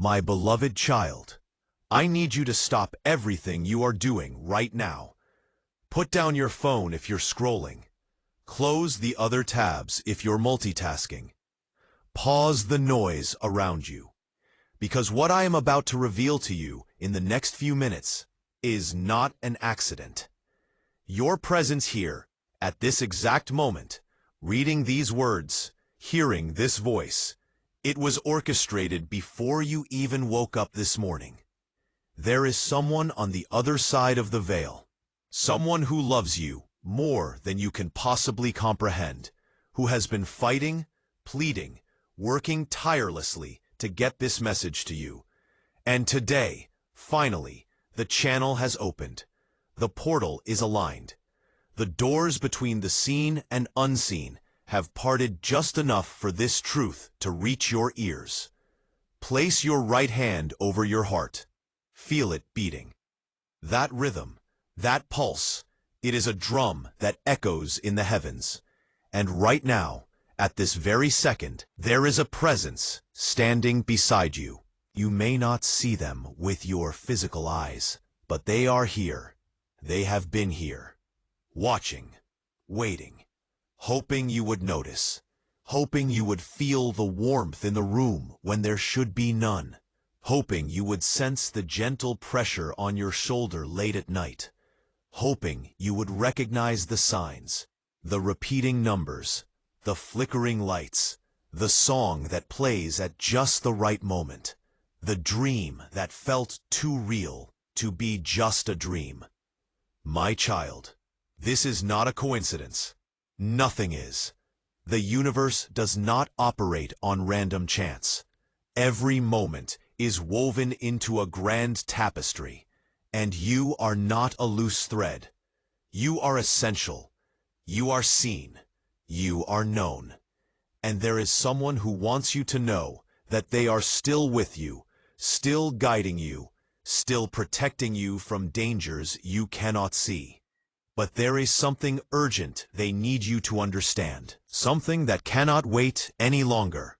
My beloved child, I need you to stop everything you are doing right now. Put down your phone if you're scrolling. Close the other tabs if you're multitasking. Pause the noise around you. Because what I am about to reveal to you in the next few minutes is not an accident. Your presence here, at this exact moment, reading these words, hearing this voice, it was orchestrated before you even woke up this morning. There is someone on the other side of the veil, someone who loves you more than you can possibly comprehend, who has been fighting, pleading, working tirelessly to get this message to you. And today, finally, the channel has opened. The portal is aligned. The doors between the seen and unseen have parted just enough for this truth to reach your ears. Place your right hand over your heart. Feel it beating. That rhythm, that pulse, it is a drum that echoes in the heavens. And right now, at this very second, there is a presence standing beside you. You may not see them with your physical eyes, but they are here. They have been here, watching, waiting, hoping you would notice, hoping you would feel the warmth in the room when there should be none, hoping you would sense the gentle pressure on your shoulder late at night, hoping you would recognize the signs, the repeating numbers, the flickering lights, the song that plays at just the right moment, the dream that felt too real to be just a dream. My child, this is not a coincidence. Nothing is. The universe does not operate on random chance. Every moment is woven into a grand tapestry, and you are not a loose thread. You are essential. You are seen. You are known. And there is someone who wants you to know that they are still with you, still guiding you, still protecting you from dangers you cannot see. But there is something urgent they need you to understand, something that cannot wait any longer.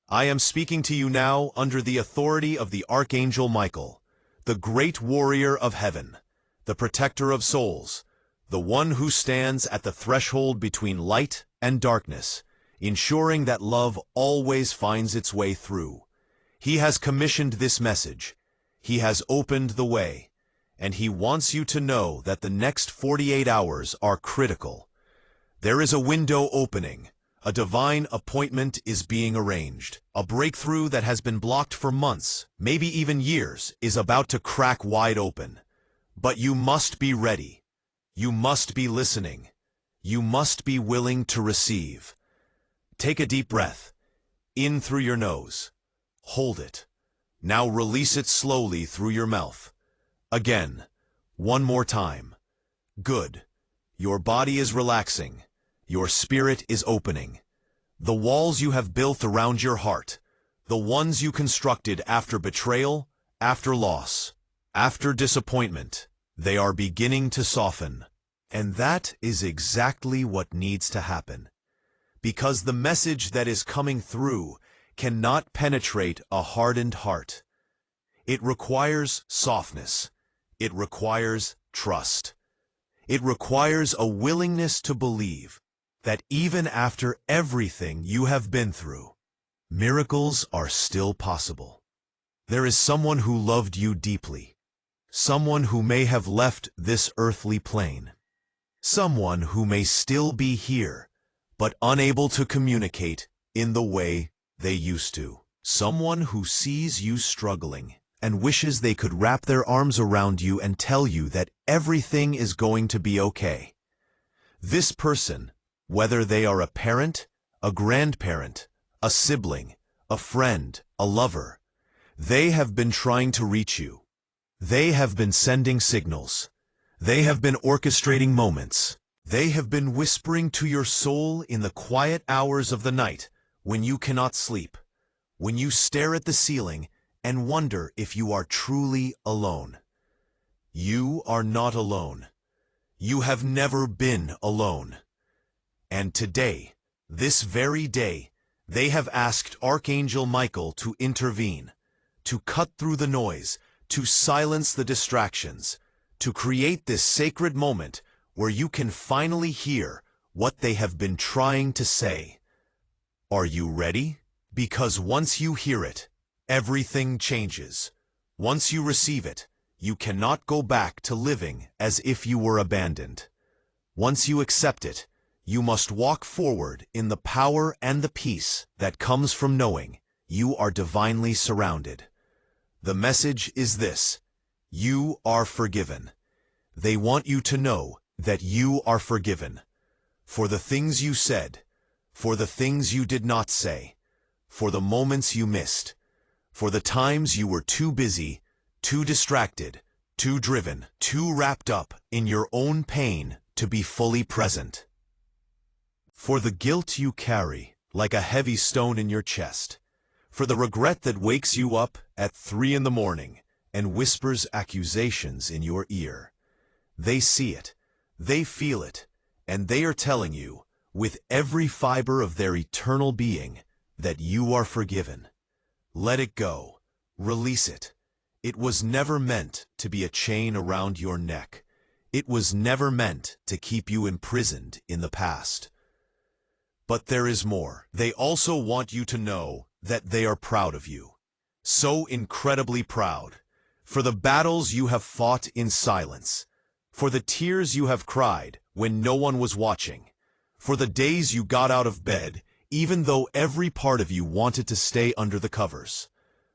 I am speaking to you now under the authority of the Archangel Michael, the great warrior of heaven, the protector of souls, the one who stands at the threshold between light and darkness, ensuring that love always finds its way through. He has commissioned this message. He has opened the way, and he wants you to know that the next 48 hours are critical. There is a window opening. A divine appointment is being arranged. A breakthrough that has been blocked for months, maybe even years, is about to crack wide open. But you must be ready. You must be listening. You must be willing to receive. Take a deep breath. In through your nose. Hold it. Now release it slowly through your mouth. Again. One more time. Good. Your body is relaxing. Your spirit is opening. The walls you have built around your heart, the ones you constructed after betrayal, after loss, after disappointment, they are beginning to soften. And that is exactly what needs to happen. Because the message that is coming through cannot penetrate a hardened heart. It requires softness. It requires trust. It requires a willingness to believe that even after everything you have been through, miracles are still possible. There is someone who loved you deeply, someone who may have left this earthly plane, someone who may still be here, but unable to communicate in the way they used to, someone who sees you struggling and wishes they could wrap their arms around you and tell you that everything is going to be okay. This person, whether they are a parent, a grandparent, a sibling, a friend, a lover, they have been trying to reach you. They have been sending signals. They have been orchestrating moments. They have been whispering to your soul in the quiet hours of the night when you cannot sleep, when you stare at the ceiling and wonder if you are truly alone. You are not alone. You have never been alone. And today, this very day, they have asked Archangel Michael to intervene, to cut through the noise, to silence the distractions, to create this sacred moment where you can finally hear what they have been trying to say. Are you ready? Because once you hear it, everything changes. Once you receive it, you cannot go back to living as if you were abandoned. Once you accept it, you must walk forward in the power and the peace that comes from knowing you are divinely surrounded. The message is this: you are forgiven. They want you to know that you are forgiven for the things you said, for the things you did not say, for the moments you missed, for the times you were too busy, too distracted, too driven, too wrapped up in your own pain to be fully present. For the guilt you carry like a heavy stone in your chest, for the regret that wakes you up at 3 a.m. and whispers accusations in your ear. They see it, they feel it, and they are telling you, with every fiber of their eternal being, that you are forgiven. Let it go. Release it. It was never meant to be a chain around your neck. It was never meant to keep you imprisoned in the past. But there is more. They also want you to know that they are proud of you. So incredibly proud. For the battles you have fought in silence. For the tears you have cried when no one was watching. For the days you got out of bed, even though every part of you wanted to stay under the covers.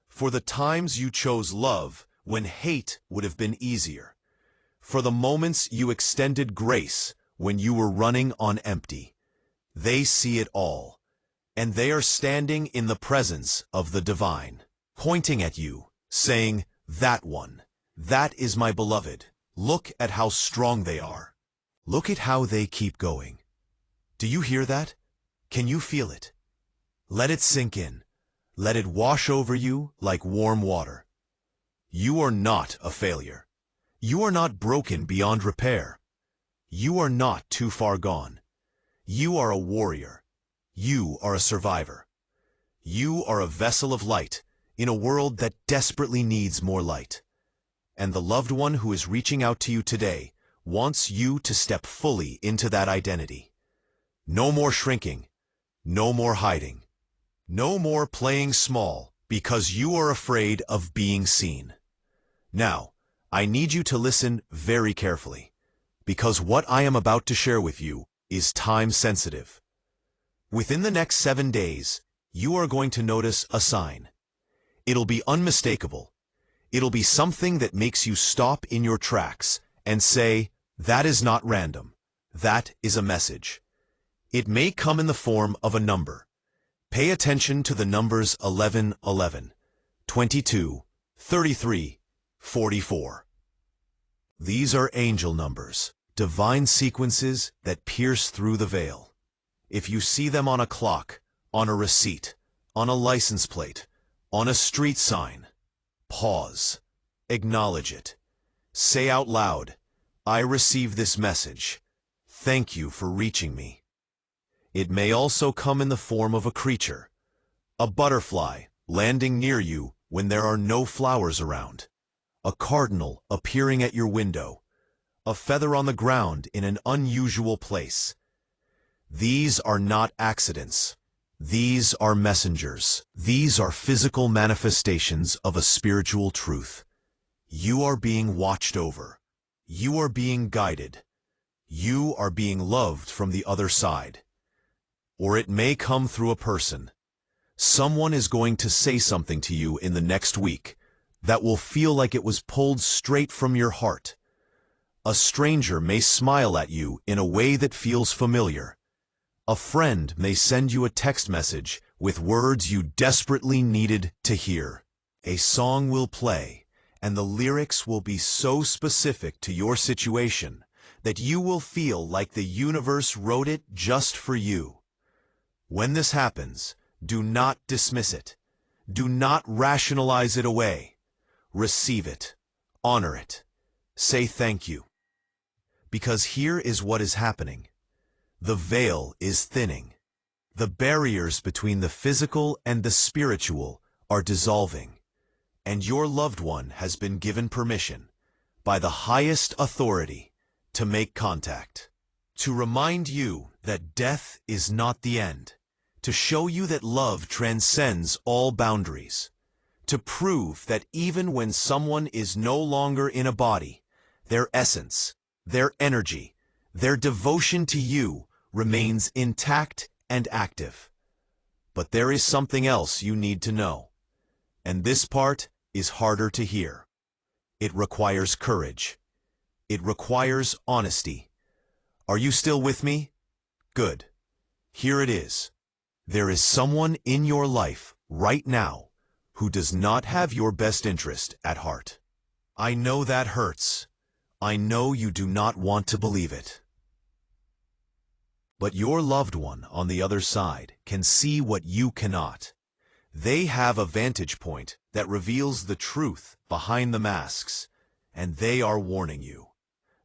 For the times you chose love when hate would have been easier. For the moments you extended grace when you were running on empty. They see it all, and they are standing in the presence of the divine, pointing at you, saying, "That one, that is my beloved. Look at how strong they are. Look at how they keep going." Do you hear that? Can you feel it? Let it sink in. Let it wash over you like warm water. You are not a failure. You are not broken beyond repair. You are not too far gone. You are a warrior. You are a survivor. You are a vessel of light in a world that desperately needs more light. And the loved one who is reaching out to you today wants you to step fully into that identity. No more shrinking. No more hiding. No more playing small because you are afraid of being seen. Now, I need you to listen very carefully, because what I am about to share with you is time sensitive. Within the next 7 days, you are going to notice a sign. It'll be unmistakable. It'll be something that makes you stop in your tracks and say, "That is not random. That is a message." It may come in the form of a number. Pay attention to the numbers 11, 11, 22, 33, 44. These are angel numbers, divine sequences that pierce through the veil. If you see them on a clock, on a receipt, on a license plate, on a street sign, pause. Acknowledge it. Say out loud, "I receive this message. Thank you for reaching me." It may also come in the form of a creature, a butterfly landing near you when there are no flowers around, a cardinal appearing at your window, a feather on the ground in an unusual place. These are not accidents. These are messengers. These are physical manifestations of a spiritual truth. You are being watched over. You are being guided. You are being loved from the other side. Or it may come through a person. Someone is going to say something to you in the next week that will feel like it was pulled straight from your heart. A stranger may smile at you in a way that feels familiar. A friend may send you a text message with words you desperately needed to hear. A song will play, and the lyrics will be so specific to your situation that you will feel like the universe wrote it just for you. When this happens, do not dismiss it. Do not rationalize it away. Receive it. Honor it. Say thank you. Because here is what is happening. The veil is thinning. The barriers between the physical and the spiritual are dissolving. and your loved one has been given permission by the highest authority to make contact, to remind you that death is not the end, to show you that love transcends all boundaries, to prove that even when someone is no longer in a body, their essence, their energy, their devotion to you remains intact and active. But there is something else you need to know, and this part is harder to hear. It requires courage. It requires honesty. Are you still with me? Good. Here it is. There is someone in your life right now who does not have your best interest at heart. I know that hurts. I know you do not want to believe it. But your loved one on the other side can see what you cannot. They have a vantage point that reveals the truth behind the masks, and they are warning you.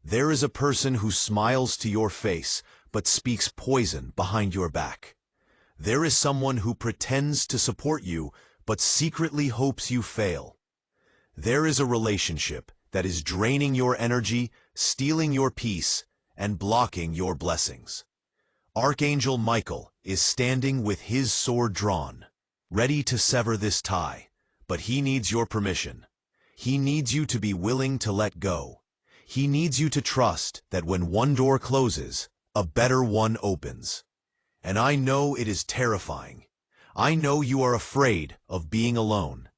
There is a person who smiles to your face but speaks poison behind your back. There is someone who pretends to support you but secretly hopes you fail. There is a relationship that is draining your energy, stealing your peace, and blocking your blessings. Archangel Michael is standing with his sword drawn, ready to sever this tie, but he needs your permission. He needs you to be willing to let go. He needs you to trust that when one door closes, a better one opens. And I know it is terrifying. I know you are afraid of being alone.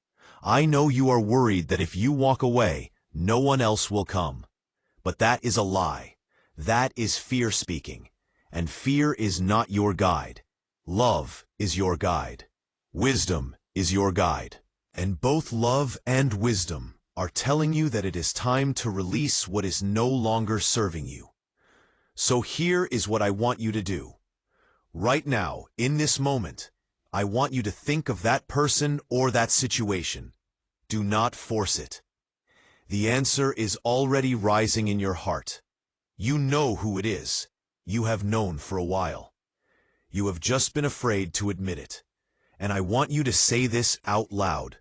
I know you are worried that if you walk away, no one else will come. But that is a lie. That is fear speaking. And fear is not your guide. Love is your guide. Wisdom is your guide. And both love and wisdom are telling you that it is time to release what is no longer serving you. So here is what I want you to do. Right now, in this moment, I want you to think of that person or that situation. Do not force it. The answer is already rising in your heart. You know who it is. You have known for a while. You have just been afraid to admit it. And I want you to say this out loud.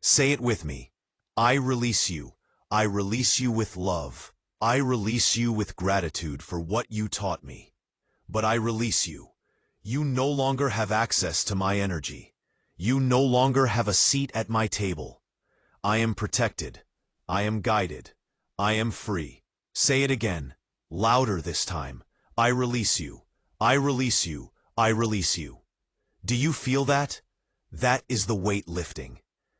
Say it with me. I release you. I release you with love. I release you with gratitude for what you taught me. But I release you. You no longer have access to my energy. You no longer have a seat at my table. I am protected. I am guided. I am free. Say it again, louder this time. I release you. I release you. I release you. Do you feel that? That is the weight lifting.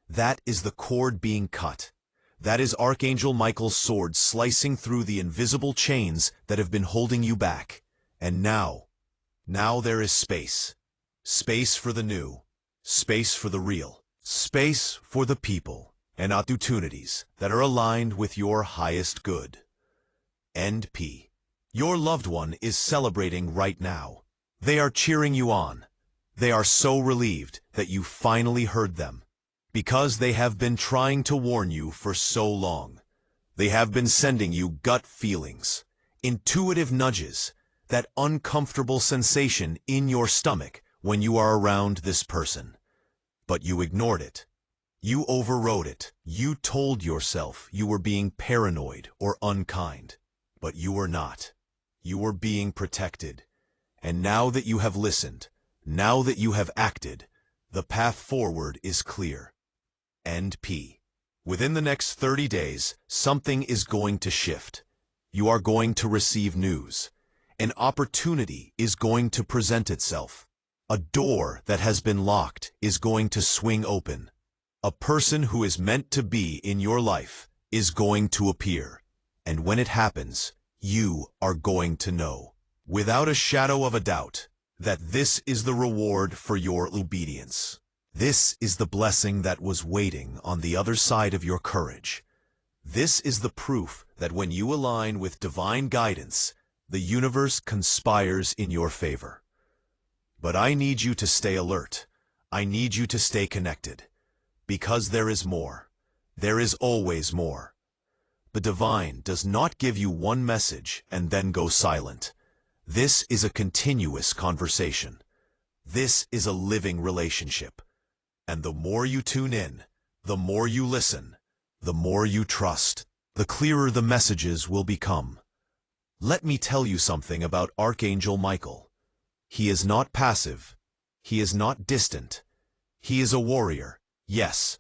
That is the cord being cut. That is Archangel Michael's sword slicing through the invisible chains that have been holding you back. And now there is space. Space for the new. Space for the real. Space for the people and opportunities that are aligned with your highest good. NP. Your loved one is celebrating right now. They are cheering you on. They are so relieved that you finally heard them. Because they have been trying to warn you for so long. They have been sending you gut feelings, intuitive nudges, that uncomfortable sensation in your stomach when you are around this person. But you ignored it. You overrode it. You told yourself you were being paranoid or unkind. But you were not. You were being protected. And now that you have listened, now that you have acted, the path forward is clear. And P. Within the next 30 days, something is going to shift. You are going to receive news. An opportunity is going to present itself. A door that has been locked is going to swing open. A person who is meant to be in your life is going to appear. And when it happens, you are going to know, without a shadow of a doubt, that this is the reward for your obedience. This is the blessing that was waiting on the other side of your courage. This is the proof that when you align with divine guidance, the universe conspires in your favor. But I need you to stay alert. I need you to stay connected. Because there is more. There is always more. The divine does not give you one message and then go silent. This is a continuous conversation. This is a living relationship. And the more you tune in, The more you listen, the more you trust, the clearer the messages will become. Let me tell you something about Archangel Michael. He is not passive. He is not distant. He is a warrior, yes,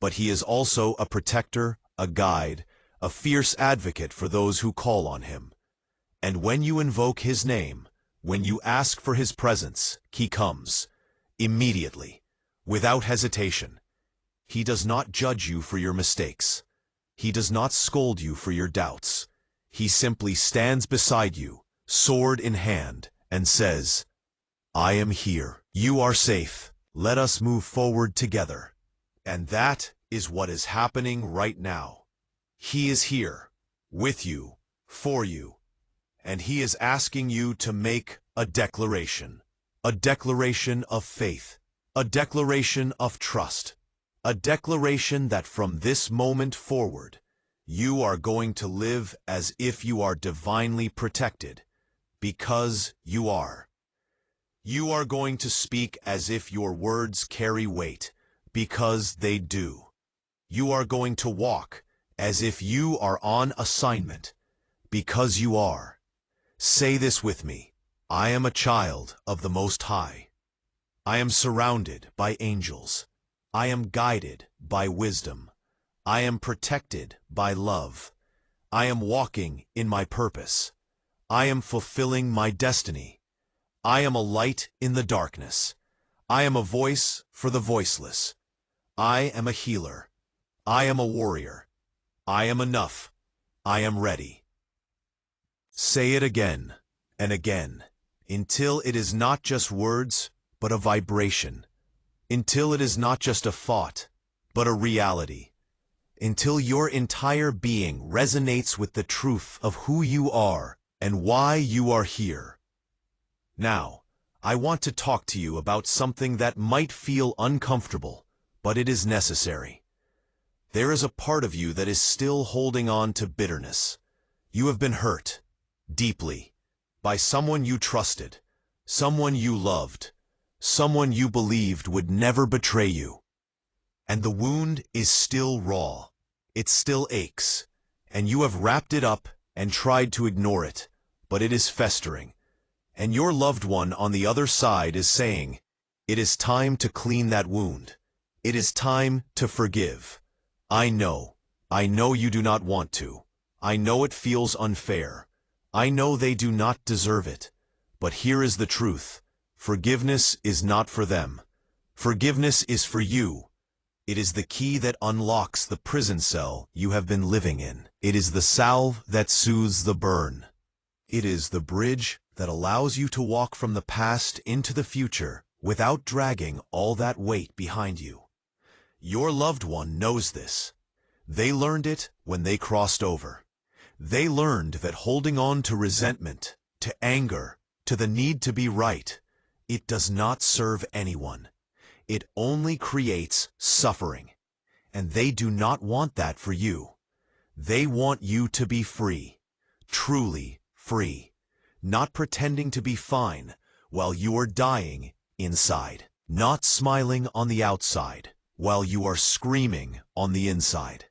but he is also a protector, a guide, a fierce advocate for those who call on him. And when you invoke his name, when you ask for his presence, he comes, immediately, without hesitation. He does not judge you for your mistakes. He does not scold you for your doubts. He simply stands beside you, sword in hand, and says, "I am here. You are safe. Let us move forward together." And that is what is happening right now. He is here, with you, for you, and he is asking you to make a declaration of faith, a declaration of trust, a declaration that from this moment forward, you are going to live as if you are divinely protected, because you are. You are going to speak as if your words carry weight, because they do. You are going to walk as if you are on assignment, because you are. Say this with me. I am a child of the Most High. I am surrounded by angels. I am guided by wisdom. I am protected by love. I am walking in my purpose. I am fulfilling my destiny. I am a light in the darkness. I am a voice for the voiceless. I am a healer. I am a warrior. I am enough. I am ready. Say it again and again, until it is not just words, but a vibration. Until it is not just a thought, but a reality. Until your entire being resonates with the truth of who you are and why you are here. Now, I want to talk to you about something that might feel uncomfortable, but it is necessary. There is a part of you that is still holding on to bitterness. You have been hurt, deeply, by someone you trusted, someone you loved, someone you believed would never betray you. And the wound is still raw. It still aches, and you have wrapped it up and tried to ignore it, but it is festering. And your loved one on the other side is saying, "It is time to clean that wound. It is time to forgive. I know you do not want to. I know it feels unfair. I know they do not deserve it. But here is the truth. Forgiveness is not for them. Forgiveness is for you. It is the key that unlocks the prison cell you have been living in. It is the salve that soothes the burn. It is the bridge that allows you to walk from the past into the future without dragging all that weight behind you. Your loved one knows this. They learned it when they crossed over. They learned that holding on to resentment, to anger, to the need to be right, it does not serve anyone. It only creates suffering. And they do not want that for you. They want you to be free, truly free, not pretending to be fine while you are dying inside, not smiling on the outside while you are screaming on the inside,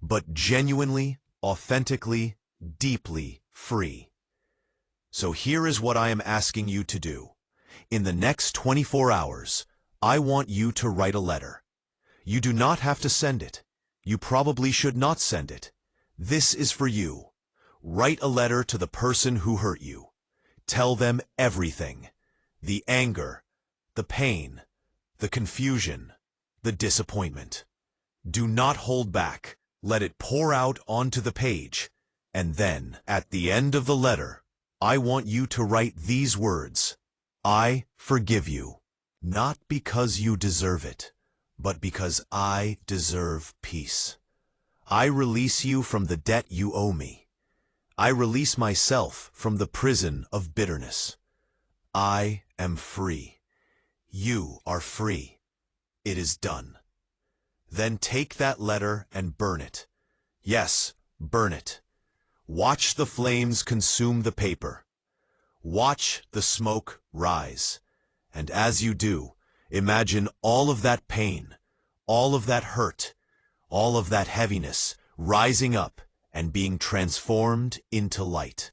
but genuinely, authentically, deeply free. So here is what I am asking you to do. In the next 24 hours, I want you to write a letter. You do not have to send it. You probably should not send it. This is for you. Write a letter to the person who hurt you. Tell them everything. The anger, the pain, the confusion, the disappointment. Do not hold back. Let it pour out onto the page. And then, at the end of the letter, I want you to write these words. I forgive you. Not because you deserve it, but because I deserve peace. I release you from the debt you owe me. I release myself from the prison of bitterness. I am free. You are free. It is done. Then take that letter and burn it. Yes, burn it. Watch the flames consume the paper. Watch the smoke rise. And as you do, imagine all of that pain, all of that hurt, all of that heaviness rising up and being transformed into light.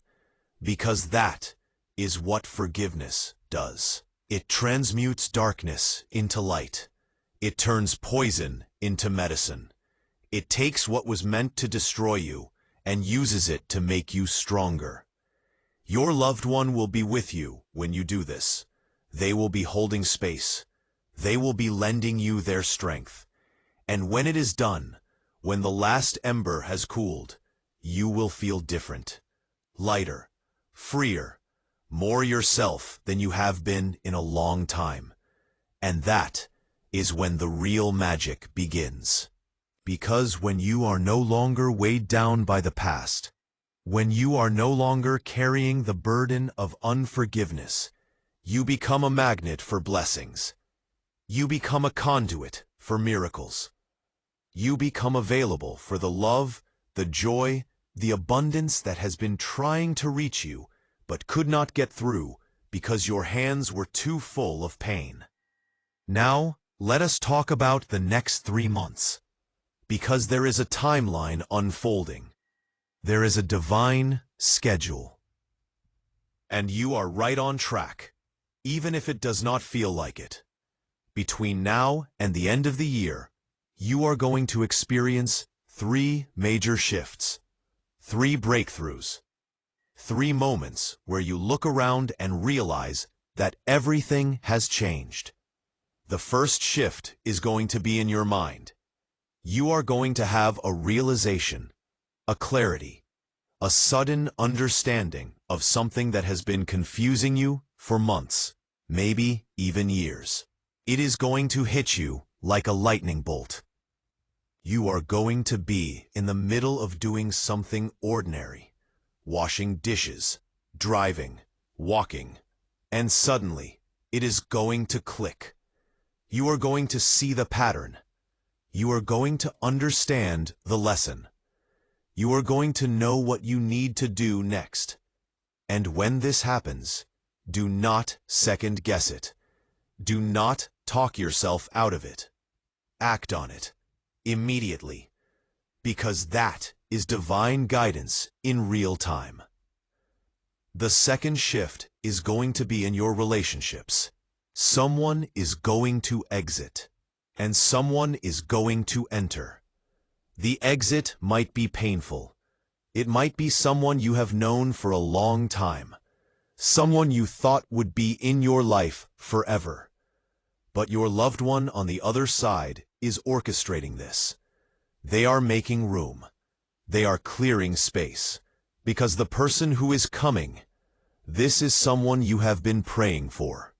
Because that is what forgiveness does. It transmutes darkness into light. It turns poison into medicine. It takes what was meant to destroy you and uses it to make you stronger. Your loved one will be with you when you do this. They will be holding space. They will be lending you their strength. And when it is done, when the last ember has cooled, you will feel different, lighter, freer, more yourself than you have been in a long time. And that is when the real magic begins. Because when you are no longer weighed down by the past, when you are no longer carrying the burden of unforgiveness, you become a magnet for blessings. You become a conduit for miracles. You become available for the love, the joy, the abundance that has been trying to reach you but could not get through because your hands were too full of pain. Now, let us talk about the next 3 months. Because there is a timeline unfolding. There is a divine schedule. And you are right on track, even if it does not feel like it. Between now and the end of the year, you are going to experience 3 major shifts, 3 breakthroughs, 3 moments where you look around and realize that everything has changed. The first shift is going to be in your mind. You are going to have a realization, a clarity, a sudden understanding of something that has been confusing you for months, maybe even years. It is going to hit you like a lightning bolt. You are going to be in the middle of doing something ordinary, washing dishes, driving, walking, and suddenly it is going to click. You are going to see the pattern. You are going to understand the lesson. You are going to know what you need to do next. And when this happens, do not second guess it. Do not talk yourself out of it. Act on it immediately, because that is divine guidance in real time. The second shift is going to be in your relationships. Someone is going to exit, and someone is going to enter. The exit might be painful. It might be someone you have known for a long time, someone you thought would be in your life forever. But your loved one on the other side is orchestrating this. They are making room. They are clearing space, because the person who is coming, this is someone you have been praying for.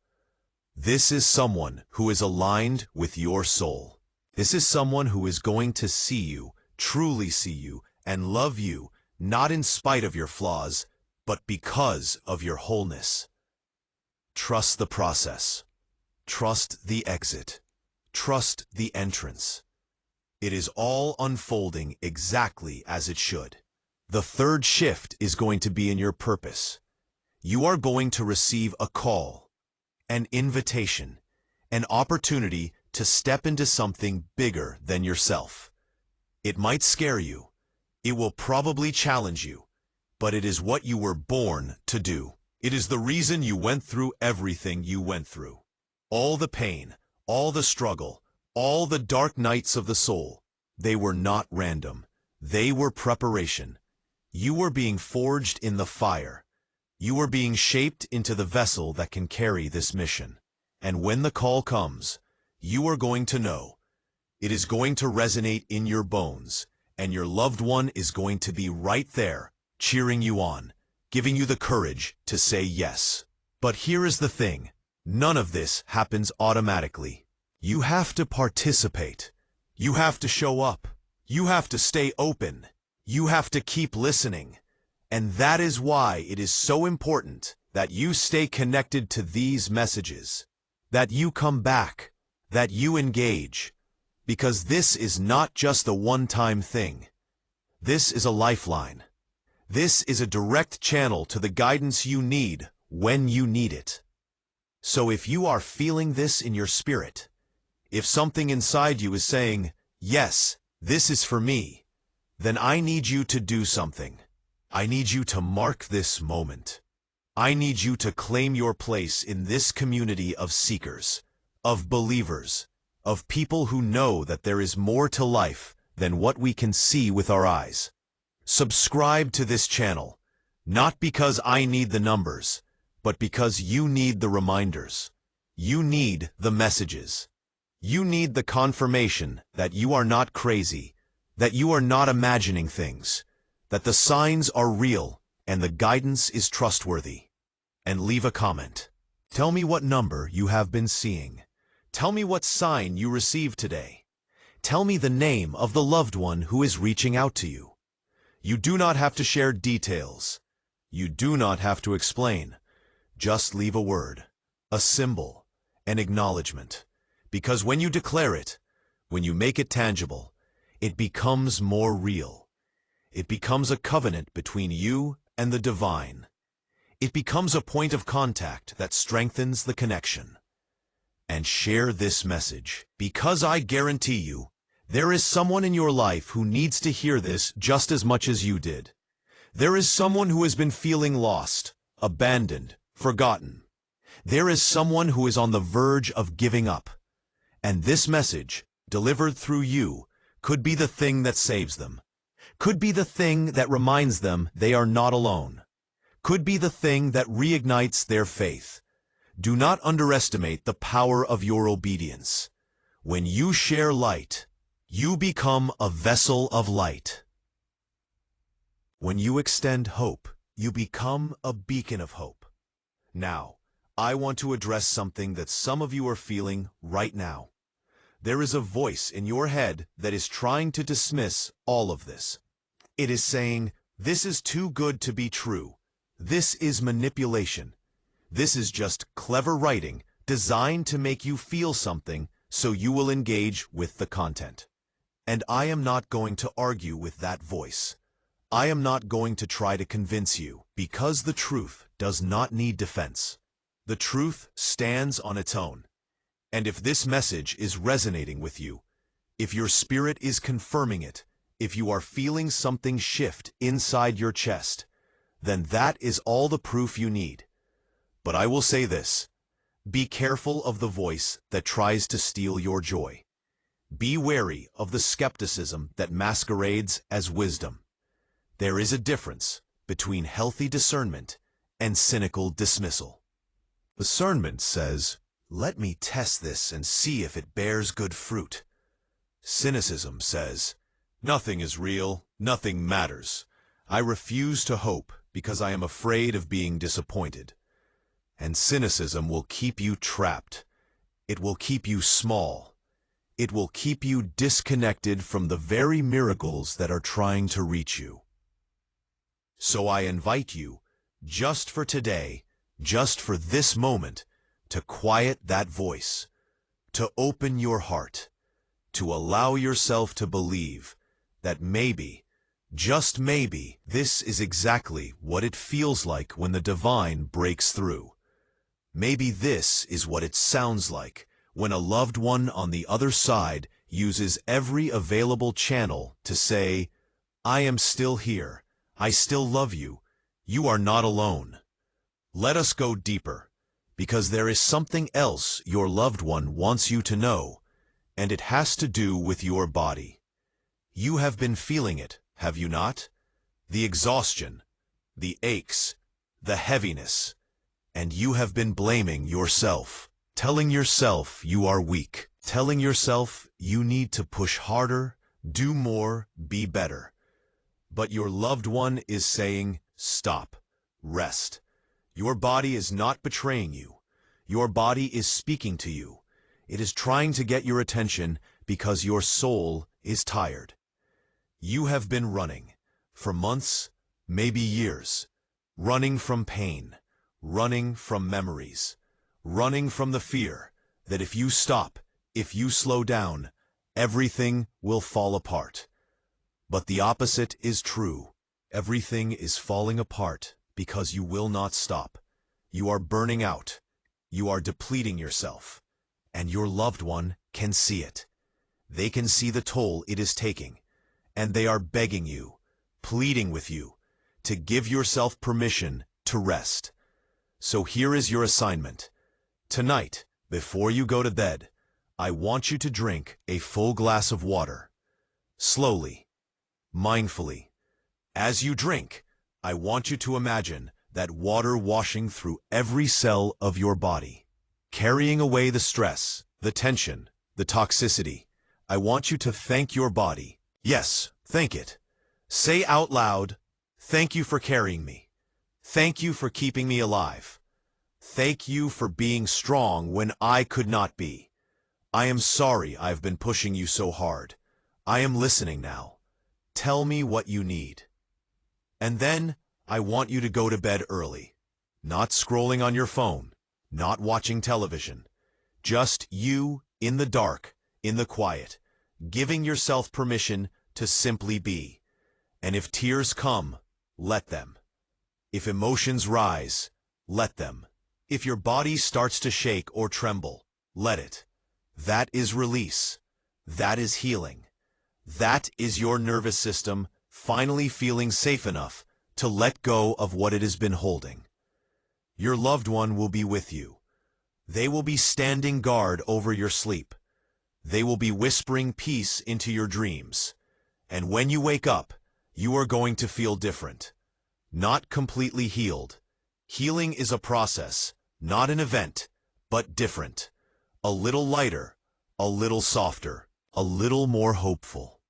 This is someone who is aligned with your soul. This is someone who is going to see you, truly see you, and love you, not in spite of your flaws, but because of your wholeness. Trust the process. Trust the exit. Trust the entrance. It is all unfolding exactly as it should. The third shift is going to be in your purpose. You are going to receive a call, an invitation, an opportunity to step into something bigger than yourself. It might scare you. It will probably challenge you, but it is what you were born to do. It is the reason you went through everything you went through. All the pain, all the struggle, all the dark nights of the soul, they were not random. They were preparation. You were being forged in the fire. You were being shaped into the vessel that can carry this mission. And when the call comes, you are going to know. It is going to resonate in your bones, and your loved one is going to be right there, cheering you on, giving you the courage to say yes. But here is the thing. None of this happens automatically. You have to participate. You have to show up. You have to stay open. You have to keep listening. And that is why it is so important that you stay connected to these messages, that you come back, that you engage, because this is not just a one-time thing. This is a lifeline. This is a direct channel to the guidance you need when you need it. So if you are feeling this in your spirit, if something inside you is saying, yes, This is for me. Then I need you to do something. I need you to mark this moment. I need you to claim your place in this community of seekers, of believers, of people who know that there is more to life than what we can see with our eyes. Subscribe to this channel, not because I need the numbers, but because you need the reminders. You need the messages. You need the confirmation that you are not crazy, that you are not imagining things, that the signs are real and the guidance is trustworthy. And leave a comment. Tell me what number you have been seeing. Tell me what sign you received today. Tell me the name of the loved one who is reaching out to you. You do not have to share details. You do not have to explain. Just leave a word, a symbol, an acknowledgement. Because when you declare it, when you make it tangible, it becomes more real. It becomes a covenant between you and the divine. It becomes a point of contact that strengthens the connection. And share this message, because I guarantee you, there is someone in your life who needs to hear this just as much as you did. There is someone who has been feeling lost, abandoned, forgotten. There is someone who is on the verge of giving up. And this message, delivered through you, could be the thing that saves them. Could be the thing that reminds them they are not alone. Could be the thing that reignites their faith. Do not underestimate the power of your obedience. When you share light, you become a vessel of light. When you extend hope, you become a beacon of hope. Now, I want to address something that some of you are feeling right now. There is a voice in your head that is trying to dismiss all of this. It is saying, "This is too good to be true. This is manipulation. This is just clever writing designed to make you feel something so you will engage with the content." And I am not going to argue with that voice. I am not going to try to convince you, because the truth does not need defense. The truth stands on its own. And if this message is resonating with you, if your spirit is confirming it, if you are feeling something shift inside your chest, then that is all the proof you need. But I will say this: be careful of the voice that tries to steal your joy. Be wary of the skepticism that masquerades as wisdom. There is a difference between healthy discernment and cynical dismissal. Discernment says, "Let me test this and see if it bears good fruit." Cynicism says, "Nothing is real, nothing matters. I refuse to hope because I am afraid of being disappointed." And cynicism will keep you trapped. It will keep you small. It will keep you disconnected from the very miracles that are trying to reach you. So I invite you, just for today, just for this moment, to quiet that voice, to open your heart, to allow yourself to believe that maybe, just maybe, this is exactly what it feels like when the divine breaks through. Maybe this is what it sounds like when a loved one on the other side uses every available channel to say, "I am still here. I still love you. You are not alone." Let us go deeper, because there is something else your loved one wants you to know, and it has to do with your body. You have been feeling it, have you not? The exhaustion, the aches, the heaviness, and you have been blaming yourself, telling yourself you are weak, telling yourself you need to push harder, do more, be better. But your loved one is saying, "Stop, rest." Your body is not betraying you. Your body is speaking to you. It is trying to get your attention because your soul is tired. You have been running for months, maybe years, running from pain, running from memories, running from the fear that if you stop, if you slow down, everything will fall apart. But the opposite is true. Everything is falling apart because you will not stop. You are burning out. You are depleting yourself. And your loved one can see it. They can see the toll it is taking, and they are begging you, pleading with you, to give yourself permission to rest. So here is your assignment. Tonight, before you go to bed, I want you to drink a full glass of water. Slowly, mindfully. As you drink, I want you to imagine that water washing through every cell of your body, carrying away the stress, the tension, the toxicity. I want you to thank your body. Yes, thank it. Say out loud, "Thank you for carrying me. Thank you for keeping me alive. Thank you for being strong when I could not be. I am sorry I've been pushing you so hard. I am listening now. Tell me what you need." And then, I want you to go to bed early. Not scrolling on your phone, not watching television. Just you, in the dark, in the quiet, giving yourself permission to simply be. And if tears come, let them. If emotions rise, let them. If your body starts to shake or tremble, let it. That is release. That is healing. That is your nervous system finally feeling safe enough to let go of what it has been holding. Your loved one will be with you. They will be standing guard over your sleep. They will be whispering peace into your dreams. And when you wake up, you are going to feel different. Not completely healed. Healing is a process, not an event, but different. A little lighter, a little softer, a little more hopeful.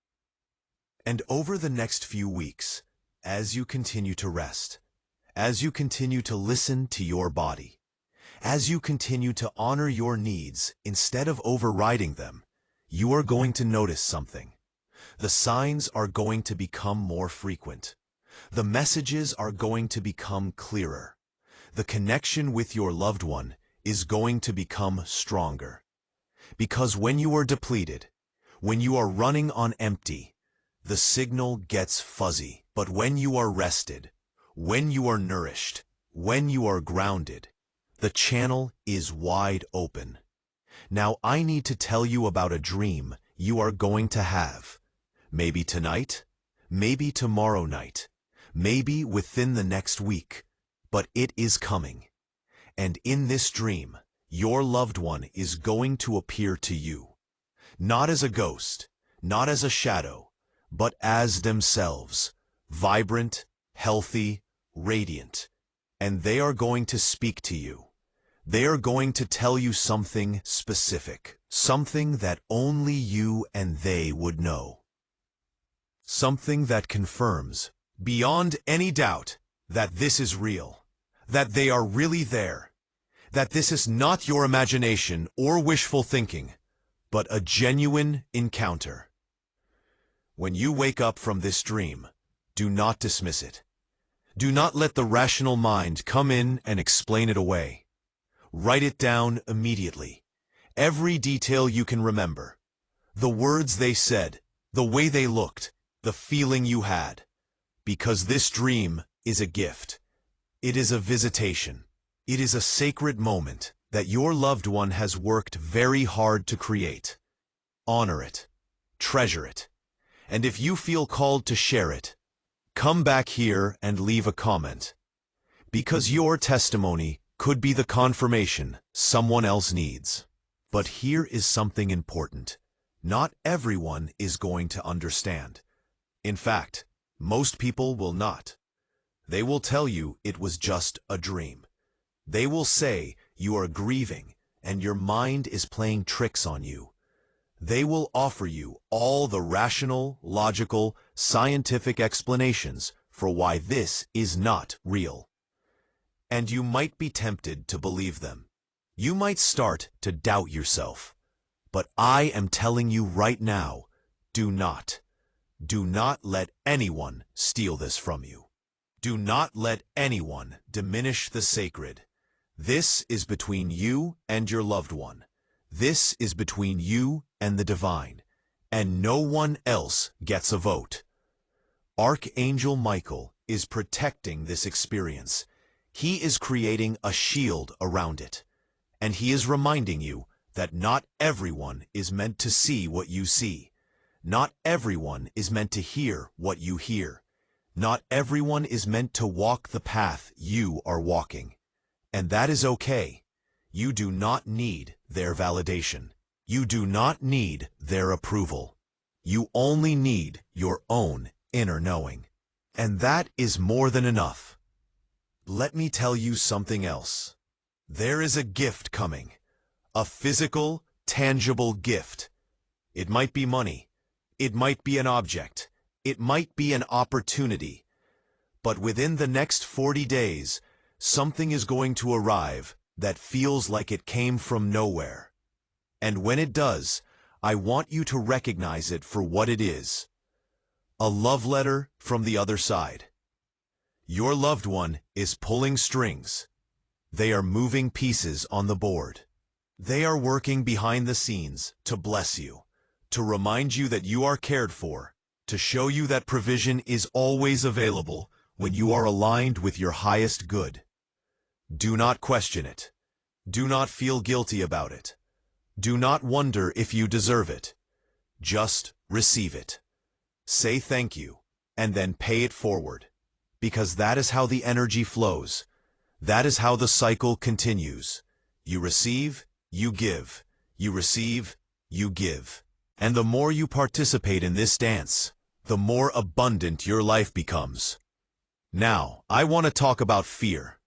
And over the next few weeks, as you continue to rest, as you continue to listen to your body, as you continue to honor your needs instead of overriding them, you are going to notice something. The signs are going to become more frequent. The messages are going to become clearer. The connection with your loved one is going to become stronger. Because when you are depleted, when you are running on empty, the signal gets fuzzy. But when you are rested, when you are nourished, when you are grounded, the channel is wide open. Now I need to tell you about a dream you are going to have. Maybe tonight, maybe tomorrow night, maybe within the next week, but it is coming. And in this dream, your loved one is going to appear to you, not as a ghost, not as a shadow, but as themselves, vibrant, healthy, radiant. And they are going to speak to you. They are going to tell you something specific, something that only you and they would know. Something that confirms, beyond any doubt, that this is real, that they are really there, that this is not your imagination or wishful thinking, but a genuine encounter. When you wake up from this dream, do not dismiss it. Do not let the rational mind come in and explain it away. Write it down immediately. Every detail you can remember. The words they said, the way they looked, the feeling you had. Because this dream is a gift. It is a visitation. It is a sacred moment that your loved one has worked very hard to create. Honor it. Treasure it. And if you feel called to share it, come back here and leave a comment. Because your testimony could be the confirmation someone else needs. But here is something important. Not everyone is going to understand. In fact, most people will not. They will tell you it was just a dream. They will say you are grieving and your mind is playing tricks on you. They will offer you all the rational, logical, scientific explanations for why this is not real. And you might be tempted to believe them. You might start to doubt yourself. But I am telling you right now, do not. Do not let anyone steal this from you. Do not let anyone diminish the sacred. This is between you and your loved one. This is between you and the divine, and no one else gets a vote. Archangel Michael is protecting this experience. He is creating a shield around it, and he is reminding you that not everyone is meant to see what you see. Not everyone is meant to hear what you hear. Not everyone is meant to walk the path you are walking. And that is okay. You do not need their validation. You do not need their approval. You only need your own inner knowing. And that is more than enough. Let me tell you something else. There is a gift coming. A physical, tangible gift. It might be money. It might be an object. It might be an opportunity. But within the next 40 days, something is going to arrive that feels like it came from nowhere. And when it does, I want you to recognize it for what it is. A love letter from the other side. Your loved one is pulling strings. They are moving pieces on the board. They are working behind the scenes to bless you, to remind you that you are cared for, to show you that provision is always available when you are aligned with your highest good. Do not question it. Do not feel guilty about it. Do not wonder if you deserve it. Just receive it. Say thank you, and then pay it forward, because that is how the energy flows. That is how the cycle continues. You receive, you give. You receive, you give. And the more you participate in this dance, the more abundant your life becomes. Now, I want to talk about fear,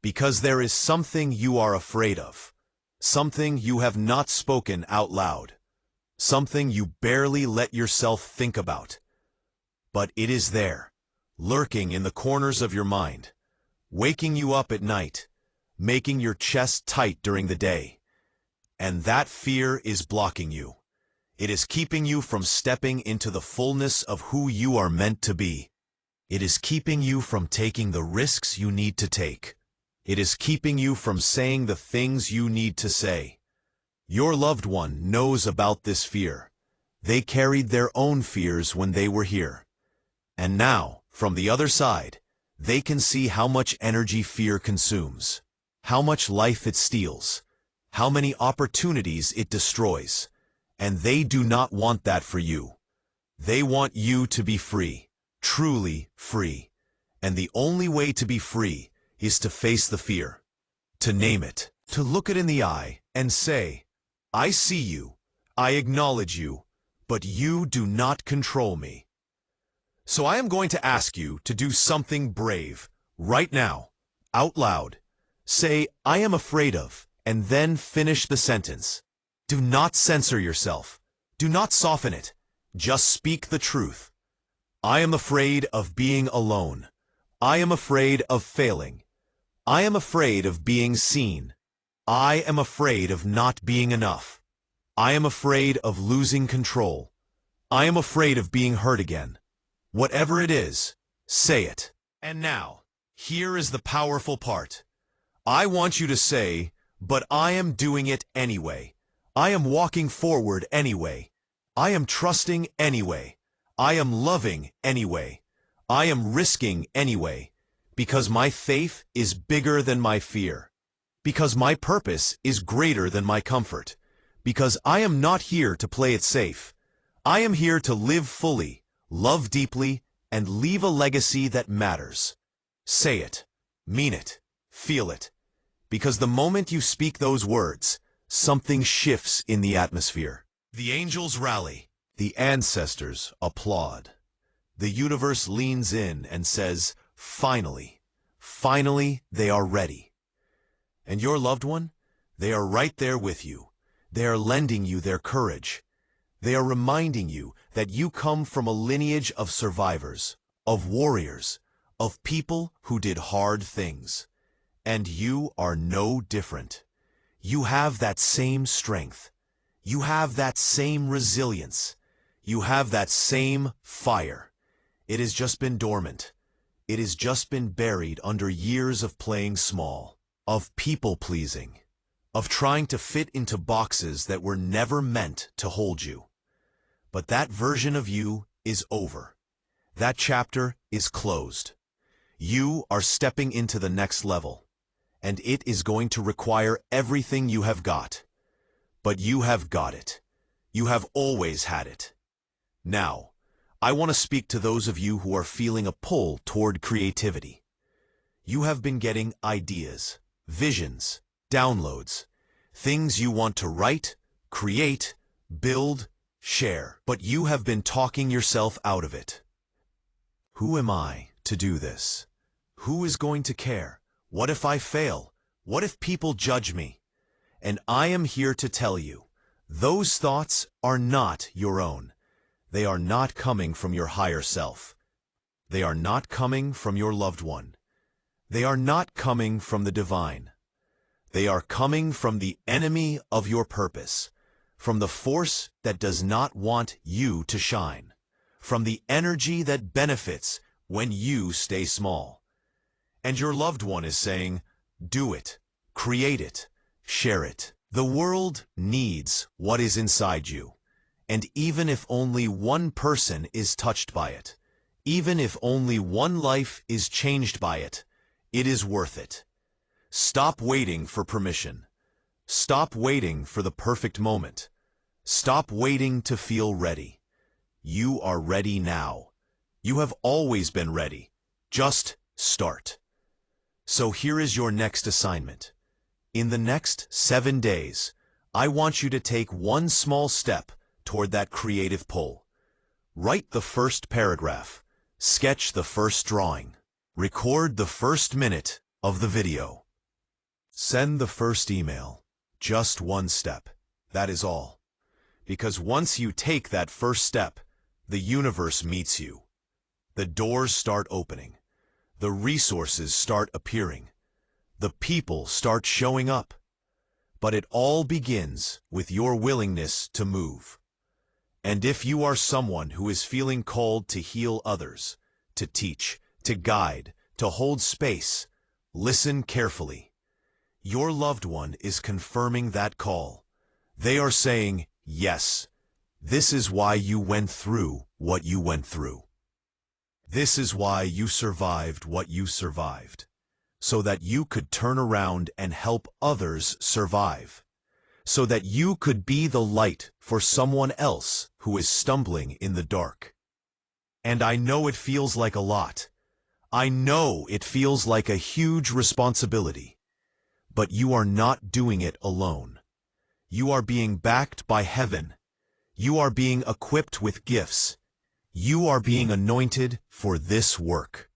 because there is something you are afraid of, something you have not spoken out loud, something you barely let yourself think about. But it is there, lurking in the corners of your mind, waking you up at night, making your chest tight during the day. And that fear is blocking you. It is keeping you from stepping into the fullness of who you are meant to be. It is keeping you from taking the risks you need to take. It is keeping you from saying the things you need to say. Your loved one knows about this fear. They carried their own fears when they were here. And now, from the other side, they can see how much energy fear consumes, how much life it steals, how many opportunities it destroys. And they do not want that for you. They want you to be free. Truly free. And the only way to be free is to face the fear, to name it, to look it in the eye and say, I see you, I acknowledge you, but you do not control me. So I am going to ask you to do something brave, right now, out loud. Say, I am afraid of, and then finish the sentence. Do not censor yourself. Do not soften it. Just speak the truth. I am afraid of being alone. I am afraid of failing. I am afraid of being seen. I am afraid of not being enough. I am afraid of losing control. I am afraid of being hurt again. Whatever it is, say it. And now, here is the powerful part. I want you to say, but I am doing it anyway. I am walking forward anyway. I am trusting anyway. I am loving anyway. I am risking anyway. Because my faith is bigger than my fear. Because my purpose is greater than my comfort. Because I am not here to play it safe. I am here to live fully, love deeply, and leave a legacy that matters. Say it. Mean it. Feel it. Because the moment you speak those words, something shifts in the atmosphere. The angels rally. The ancestors applaud. The universe leans in and says, finally, finally, they are ready. And your loved one, they are right there with you. They are lending you their courage. They are reminding you that you come from a lineage of survivors, of warriors, of people who did hard things. And you are no different. You have that same strength. You have that same resilience. You have that same fire. It has just been dormant. It has just been buried under years of playing small, of people-pleasing, of trying to fit into boxes that were never meant to hold you. But that version of you is over. That chapter is closed. You are stepping into the next level, and it is going to require everything you have got. But you have got it. You have always had it. Now, I want to speak to those of you who are feeling a pull toward creativity. You have been getting ideas, visions, downloads, things you want to write, create, build, share, but you have been talking yourself out of it. Who am I to do this? Who is going to care? What if I fail? What if people judge me? And I am here to tell you, those thoughts are not your own. They are not coming from your higher self. They are not coming from your loved one. They are not coming from the divine. They are coming from the enemy of your purpose, from the force that does not want you to shine, from the energy that benefits when you stay small. And your loved one is saying, do it, create it, share it. The world needs what is inside you. And even if only one person is touched by it, even if only one life is changed by it, it is worth it. Stop waiting for permission. Stop waiting for the perfect moment. Stop waiting to feel ready. You are ready now. You have always been ready. Just start. So here is your next assignment. In the next 7 days, I want you to take one small step toward that creative pull. Write the first paragraph. Sketch the first drawing. Record the first minute of the video. Send the first email. Just one step. That is all. Because once you take that first step, the universe meets you. The doors start opening. The resources start appearing. The people start showing up. But it all begins with your willingness to move. And if you are someone who is feeling called to heal others, to teach, to guide, to hold space, listen carefully. Your loved one is confirming that call. They are saying, yes, this is why you went through what you went through. This is why you survived what you survived, so that you could turn around and help others survive, so that you could be the light for someone else who is stumbling in the dark. And I know it feels like a lot. I know it feels like a huge responsibility. But you are not doing it alone. You are being backed by heaven. You are being equipped with gifts. You are being anointed for this work.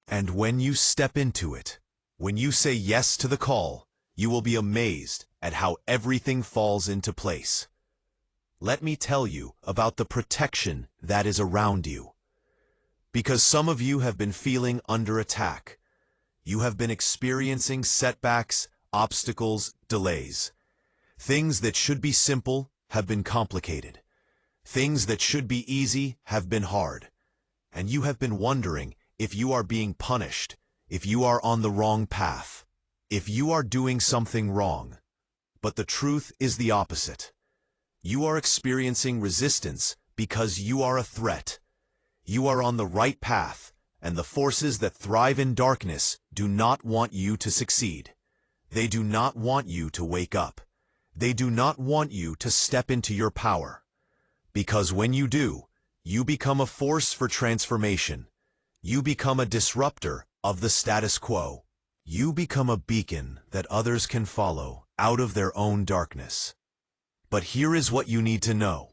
And when you step into it, when you say yes to the call, you will be amazed at how everything falls into place. Let me tell you about the protection that is around you. Because some of you have been feeling under attack. You have been experiencing setbacks, obstacles, delays. Things that should be simple have been complicated. Things that should be easy have been hard. And you have been wondering if you are being punished, if you are on the wrong path, if you are doing something wrong. But the truth is the opposite. You are experiencing resistance because you are a threat. You are on the right path, and the forces that thrive in darkness do not want you to succeed. They do not want you to wake up. They do not want you to step into your power. Because when you do, you become a force for transformation. You become a disruptor of the status quo. You become a beacon that others can follow out of their own darkness. But here is what you need to know.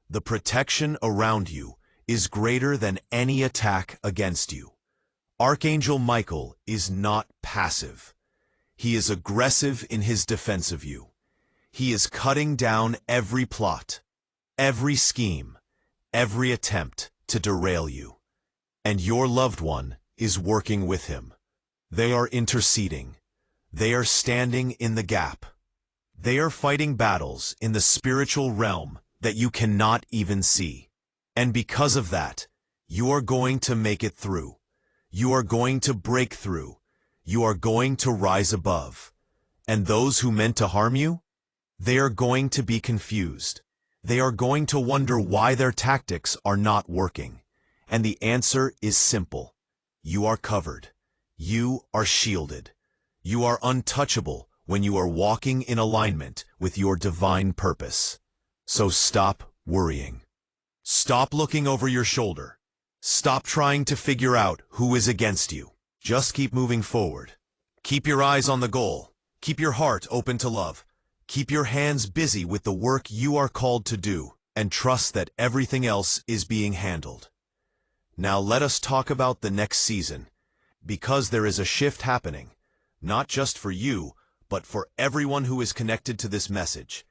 The protection around you is greater than any attack against you. Archangel Michael is not passive. He is aggressive in his defense of you. He is cutting down every plot, every scheme, every attempt to derail you. And your loved one is working with him. They are interceding. They are standing in the gap. They are fighting battles in the spiritual realm that you cannot even see. And because of that, you are going to make it through. You are going to break through. You are going to rise above. And those who meant to harm you, they are going to be confused. They are going to wonder why their tactics are not working. And the answer is simple. You are covered. You are shielded. You are untouchable when you are walking in alignment with your divine purpose. So stop worrying. Stop looking over your shoulder. Stop trying to figure out who is against you. Just keep moving forward. Keep your eyes on the goal. Keep your heart open to love. Keep your hands busy with the work you are called to do, and trust that everything else is being handled. Now let us talk about the next season, because there is a shift happening, not just for you, but for everyone who is connected to this message.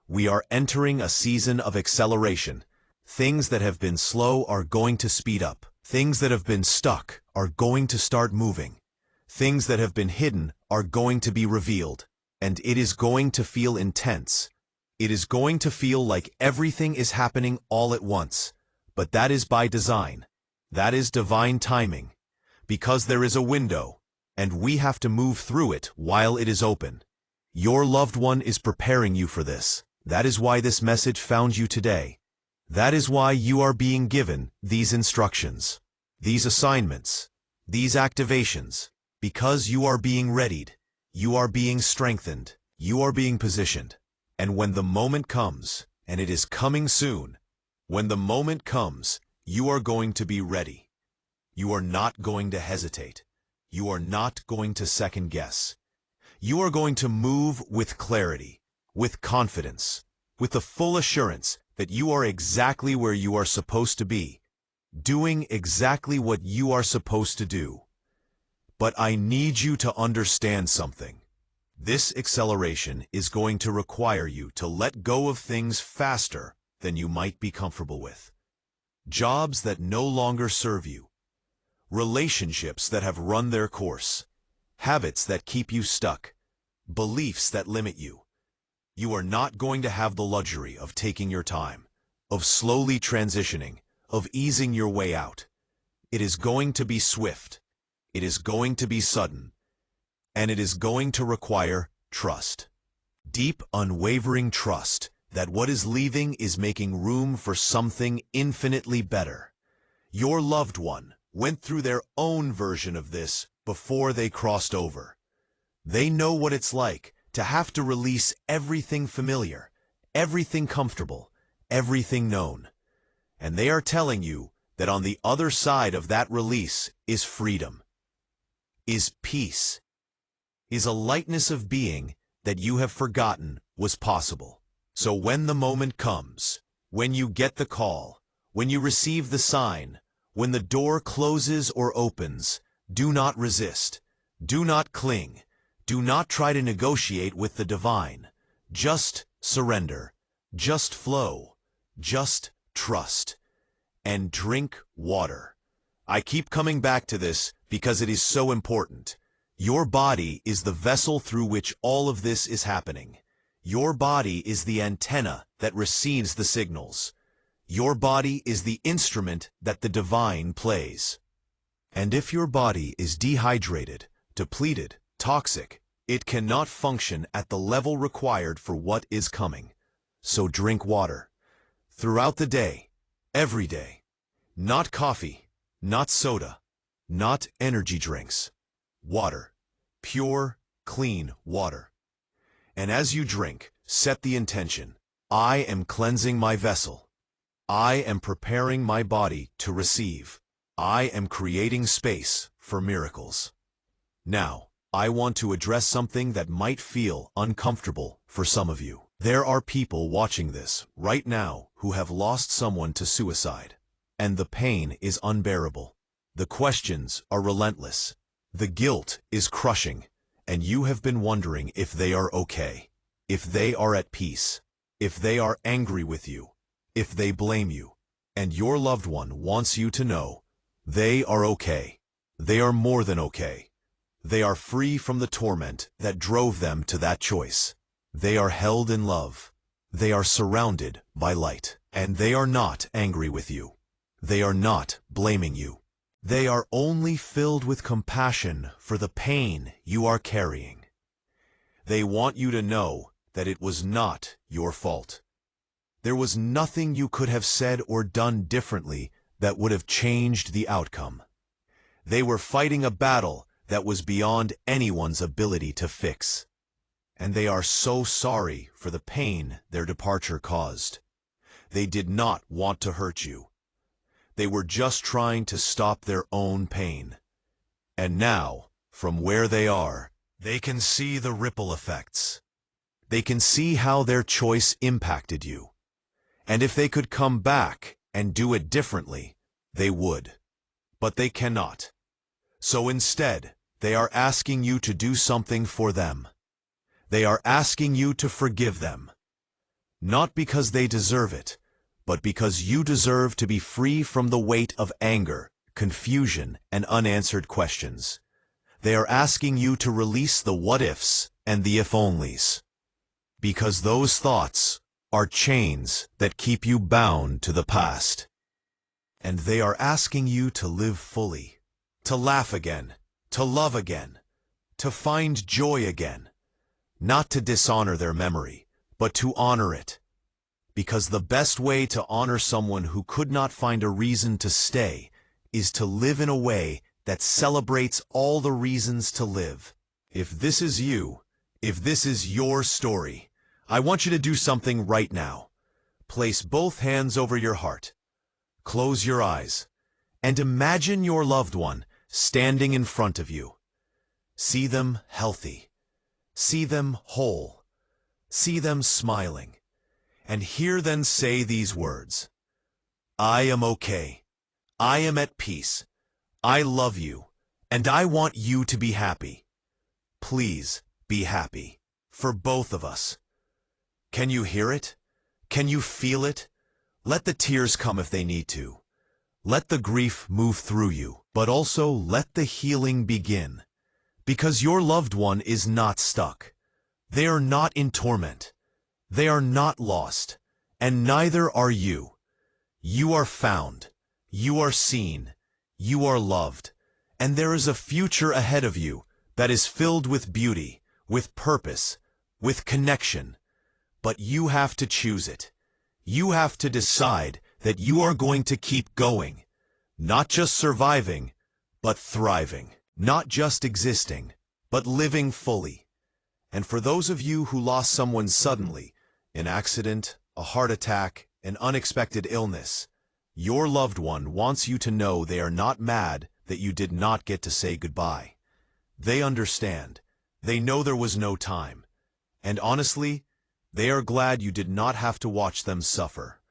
We are entering a season of acceleration. Things that have been slow are going to speed up. Things that have been stuck are going to start moving. Things that have been hidden are going to be revealed. And it is going to feel intense. It is going to feel like everything is happening all at once. But that is by design. That is divine timing. Because there is a window, and we have to move through it while it is open. Your loved one is preparing you for this. That is why this message found you today. That is why you are being given these instructions, these assignments, these activations. Because you are being readied, you are being strengthened, you are being positioned. And when the moment comes, and it is coming soon, when the moment comes, you are going to be ready. You are not going to hesitate. You are not going to second guess. You are going to move with clarity, with confidence, with the full assurance that you are exactly where you are supposed to be, doing exactly what you are supposed to do. But I need you to understand something. This acceleration is going to require you to let go of things faster than you might be comfortable with. Jobs that no longer serve you. Relationships that have run their course. Habits that keep you stuck. Beliefs that limit you. You are not going to have the luxury of taking your time, of slowly transitioning, of easing your way out. It is going to be swift. It is going to be sudden. And it is going to require trust. Deep, unwavering trust that what is leaving is making room for something infinitely better. Your loved one went through their own version of this before they crossed over. They know what it's like to have to release everything familiar, everything comfortable, everything known. And they are telling you that on the other side of that release is freedom, is peace, is a lightness of being that you have forgotten was possible. So when the moment comes, when you get the call, when you receive the sign, when the door closes or opens, do not resist, do not cling, do not try to negotiate with the divine. Just surrender, just flow, just trust, and drink water. I keep coming back to this because it is so important. Your body is the vessel through which all of this is happening. Your body is the antenna that receives the signals. Your body is the instrument that the divine plays. And if your body is dehydrated, depleted, toxic, it cannot function at the level required for what is coming. So drink water. Throughout the day, every day. Not coffee, not soda, not energy drinks. Water. Pure, clean water. And as you drink, set the intention. I am cleansing my vessel. I am preparing my body to receive. I am creating space for miracles. Now, I want to address something that might feel uncomfortable for some of you. There are people watching this right now who have lost someone to suicide, and the pain is unbearable. The questions are relentless. The guilt is crushing, and you have been wondering if they are okay, if they are at peace, if they are angry with you, if they blame you. And your loved one wants you to know they are okay. They are more than okay. They are free from the torment that drove them to that choice. They are held in love. They are surrounded by light. And they are not angry with you. They are not blaming you. They are only filled with compassion for the pain you are carrying. They want you to know that it was not your fault. There was nothing you could have said or done differently that would have changed the outcome. They were fighting a battle that was beyond anyone's ability to fix. and they are so sorry for the pain their departure caused. They did not want to hurt you. They were just trying to stop their own pain. And now, from where they are, they can see the ripple effects. They can see how their choice impacted you. And if they could come back and do it differently, they would. But they cannot. So instead, they are asking you to do something for them. They are asking you to forgive them. Not because they deserve it, but because you deserve to be free from the weight of anger, confusion, and unanswered questions. They are asking you to release the what-ifs and the if-onlys. Because those thoughts are chains that keep you bound to the past. And they are asking you to live fully, to laugh again, to love again, to find joy again. Not to dishonor their memory, but to honor it. Because the best way to honor someone who could not find a reason to stay is to live in a way that celebrates all the reasons to live. If this is you, if this is your story, I want you to do something right now. Place both hands over your heart. Close your eyes, and imagine your loved one standing in front of you. See them healthy. See them whole. See them smiling. And hear them say these words. I am okay. I am at peace. I love you, and I want you to be happy. Please be happy, for both of us. Can you hear it? Can you feel it? Let the tears come if they need to. Let the grief move through you, but also let the healing begin. Because your loved one is not stuck. They are not in torment. They are not lost, and neither are you. You are found. You are seen. You are loved. And there is a future ahead of you that is filled with beauty, with purpose, with connection. But you have to choose it. You have to decide that you are going to keep going. Not just surviving, but thriving. Not just existing, but living fully. And for those of you who lost someone suddenly, an accident, a heart attack, an unexpected illness, your loved one wants you to know they are not mad that you did not get to say goodbye. They understand. They know there was no time. And honestly, they are glad you did not have to watch them suffer.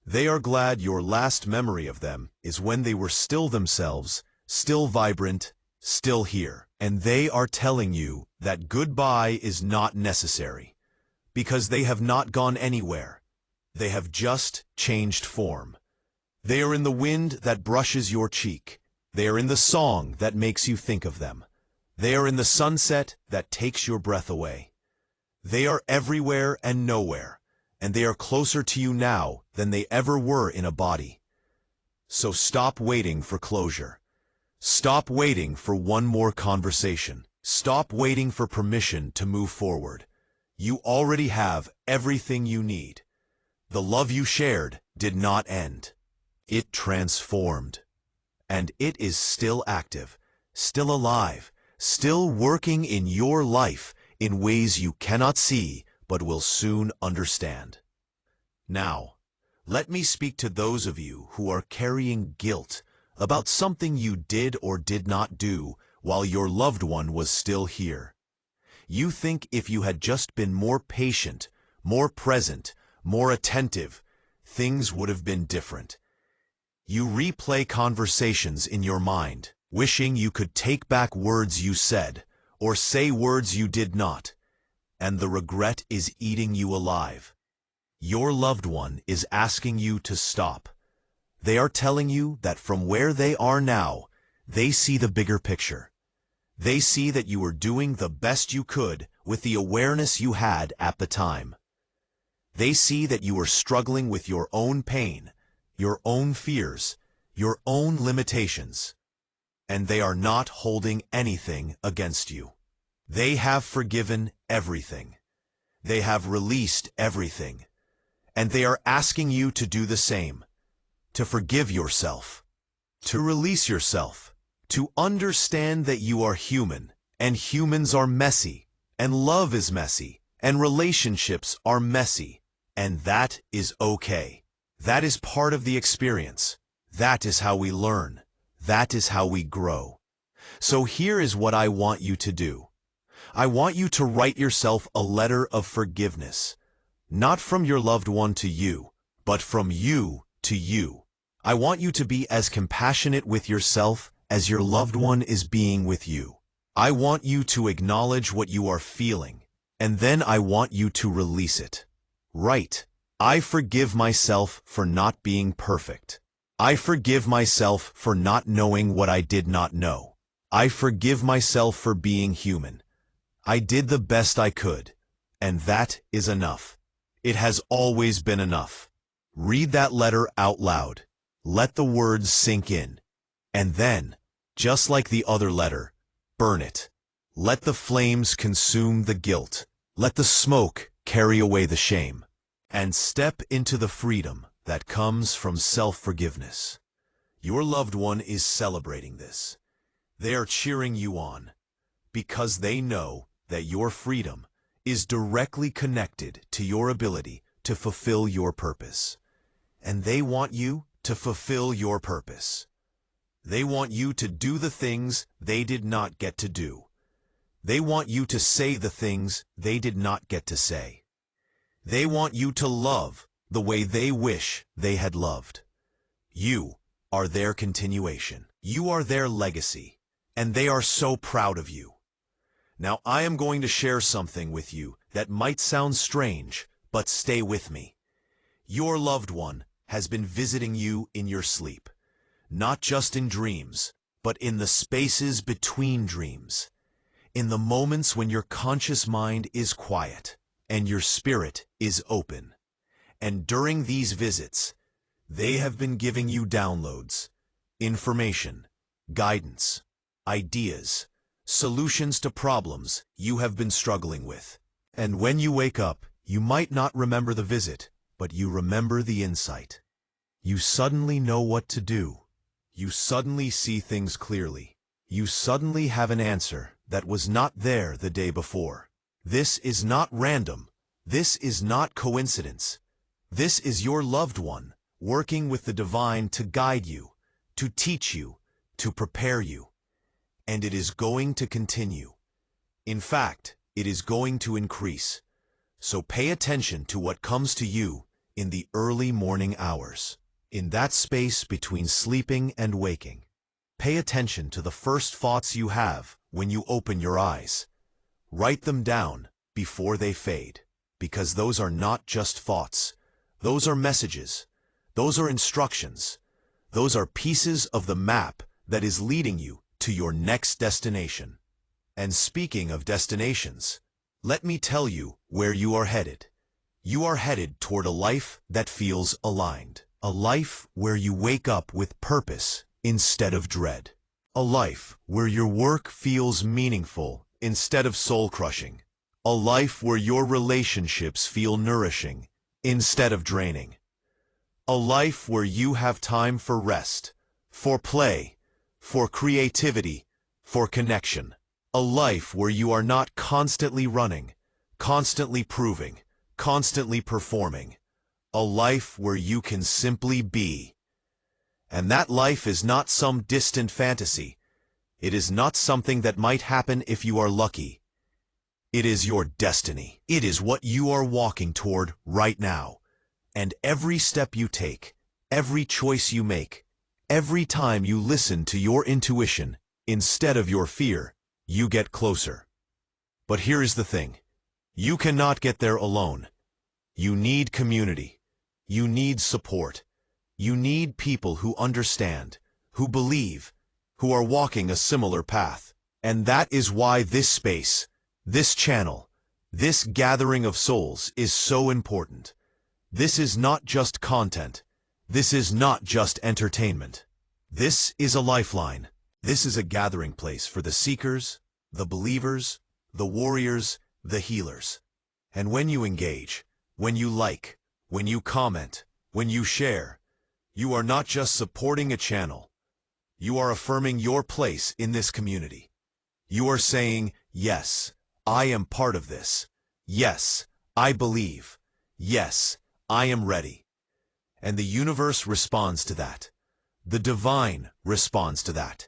They are glad your last memory of them is when they were still themselves, still vibrant, still here. And they are telling you that goodbye is not necessary. Because they have not gone anywhere. They have just changed form. They are in the wind that brushes your cheek. They are in the song that makes you think of them. They are in the sunset that takes your breath away. They are everywhere and nowhere, and they are closer to you now than they ever were in a body. So stop waiting for closure. Stop waiting for one more conversation. Stop waiting for permission to move forward. You already have everything you need. The love you shared did not end. It transformed. And it is still active, still alive, still working in your life in ways you cannot see but will soon understand. Now, let me speak to those of you who are carrying guilt about something you did or did not do while your loved one was still here. You think if you had just been more patient, more present, more attentive, things would have been different. You replay conversations in your mind, wishing you could take back words you said, or say words you did not, and the regret is eating you alive. Your loved one is asking you to stop. They are telling you that from where they are now, they see the bigger picture. They see that you were doing the best you could with the awareness you had at the time. They see that you were struggling with your own pain, your own fears, your own limitations. And they are not holding anything against you. They have forgiven everything. They have released everything. And they are asking you to do the same, to forgive yourself, to release yourself, to understand that you are human, and humans are messy, and love is messy, and relationships are messy, and that is okay. That is part of the experience. That is how we learn. That is how we grow. So here is what I want you to do. I want you to write yourself a letter of forgiveness, not from your loved one to you, but from you to you. I want you to be as compassionate with yourself as your loved one is being with you. I want you to acknowledge what you are feeling, and then I want you to release it. Write, I forgive myself for not being perfect. I forgive myself for not knowing what I did not know. I forgive myself for being human. I did the best I could, and that is enough. It has always been enough. Read that letter out loud. Let the words sink in. And then, just like the other letter, burn it. Let the flames consume the guilt. Let the smoke carry away the shame. And step into the freedom that comes from self-forgiveness. Your loved one is celebrating this. They are cheering you on because they know that your freedom is directly connected to your ability to fulfill your purpose. And they want you to fulfill your purpose. They want you to do the things they did not get to do. They want you to say the things they did not get to say. They want you to love the way they wish they had loved. You are their continuation. You are their legacy, and they are so proud of you. Now I am going to share something with you that might sound strange, but stay with me. Your loved one has been visiting you in your sleep, not just in dreams, but in the spaces between dreams, in the moments when your conscious mind is quiet and your spirit is open. And during these visits, they have been giving you downloads, information, guidance, ideas, solutions to problems you have been struggling with. And when you wake up, you might not remember the visit, but you remember the insight. You suddenly know what to do. You suddenly see things clearly. You suddenly have an answer that was not there the day before. This is not random. This is not coincidence. This is your loved one working with the divine to guide you, to teach you, to prepare you. And it is going to continue. In fact, it is going to increase. So pay attention to what comes to you in the early morning hours, in that space between sleeping and waking. Pay attention to the first thoughts you have when you open your eyes. Write them down before they fade, because those are not just thoughts. Those are messages. Those are instructions. Those are pieces of the map that is leading you to your next destination. And speaking of destinations, let me tell you where you are headed. You are headed toward a life that feels aligned. A life where you wake up with purpose instead of dread. A life where your work feels meaningful instead of soul-crushing. A life where your relationships feel nourishing instead of draining. A life where you have time for rest, for play, for creativity, for connection. A life where you are not constantly running, constantly proving, constantly performing. A life where you can simply be. And that life is not some distant fantasy. It is not something that might happen if you are lucky. It is your destiny. It is what you are walking toward right now. And every step you take, every choice you make, every time you listen to your intuition instead of your fear, you get closer. But here is the thing. You cannot get there alone. You need community. You need support. You need people who understand, who believe, who are walking a similar path. And that is why this space, this channel, this gathering of souls is so important. This is not just content. This is not just entertainment. This is a lifeline. This is a gathering place for the seekers, the believers, the warriors, the healers. And when you engage, when you like, when you comment, when you share, you are not just supporting a channel. You are affirming your place in this community. You are saying, yes, I am part of this. Yes, I believe. Yes, I am ready. And the universe responds to that. The divine responds to that.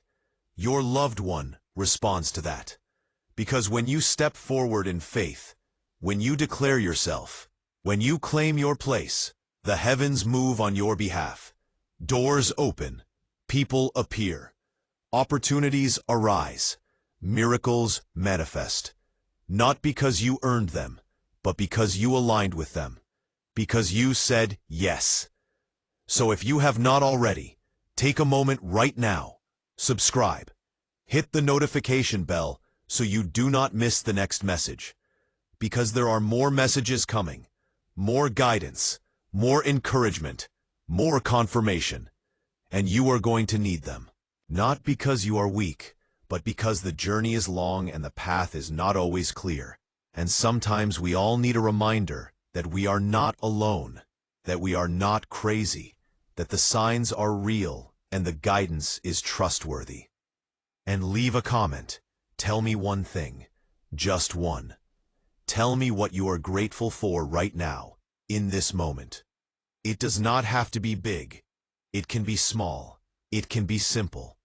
Your loved one responds to that. Because when you step forward in faith, when you declare yourself, when you claim your place, the heavens move on your behalf. Doors open, people appear, opportunities arise, miracles manifest. Not because you earned them, but because you aligned with them, because you said yes. So if you have not already, take a moment right now, subscribe, hit the notification bell so you do not miss the next message. Because there are more messages coming, more guidance, more encouragement, more confirmation, and you are going to need them. Not because you are weak, but because the journey is long and the path is not always clear. And sometimes we all need a reminder that we are not alone, that we are not crazy, that the signs are real and the guidance is trustworthy. And leave a comment. Tell me one thing, just one. Tell me what you are grateful for right now, in this moment. It does not have to be big. It can be small. It can be simple.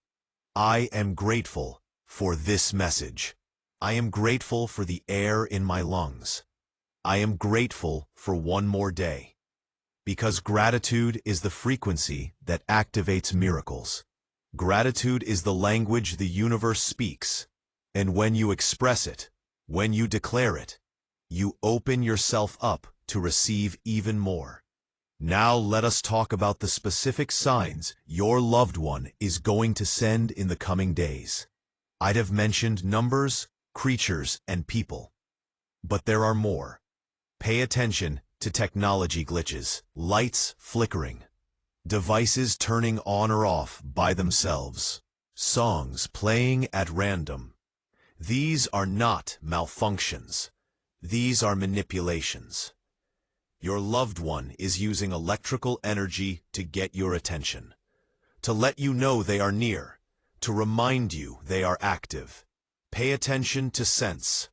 I am grateful for this message. I am grateful for the air in my lungs. I am grateful for one more day. Because gratitude is the frequency that activates miracles. Gratitude is the language the universe speaks. And when you express it, when you declare it, you open yourself up to receive even more. Now let us talk about the specific signs your loved one is going to send in the coming days. I'd have mentioned numbers, creatures, and people. But there are more. Pay attention to technology glitches, lights flickering, devices turning on or off by themselves, songs playing at random. These are not malfunctions. These are manipulations. Your loved one is using electrical energy to get your attention, to let you know they are near, to remind you they are active. Pay attention to scents.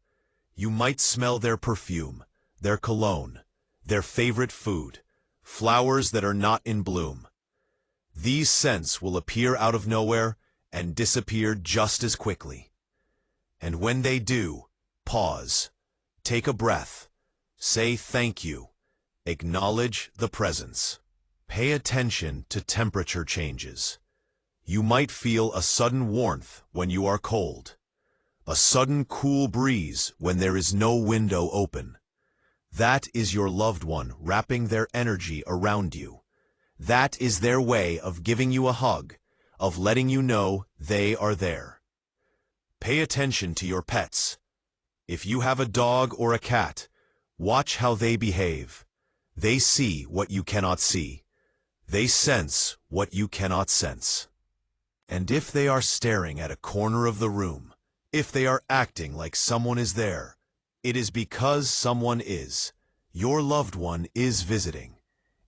You might smell their perfume, their cologne, their favorite food, flowers that are not in bloom. These scents will appear out of nowhere and disappear just as quickly. And when they do, pause, take a breath, say thank you, acknowledge the presence. Pay attention to temperature changes. You might feel a sudden warmth when you are cold, a sudden cool breeze when there is no window open. That is your loved one wrapping their energy around you. That is their way of giving you a hug, of letting you know they are there. Pay attention to your pets. If you have a dog or a cat, watch how they behave. They see what you cannot see. They sense what you cannot sense. And if they are staring at a corner of the room, if they are acting like someone is there, it is because someone is. Your loved one is visiting,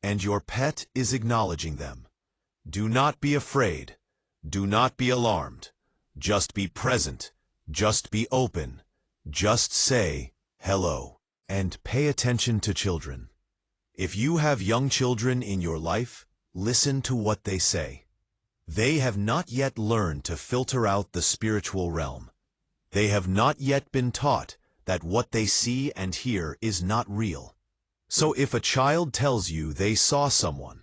and your pet is acknowledging them. Do not be afraid. Do not be alarmed. Just be present. Just be open. Just say hello. And pay attention to children. If you have young children in your life, listen to what they say. They have not yet learned to filter out the spiritual realm. They have not yet been taught that what they see and hear is not real. So if a child tells you they saw someone,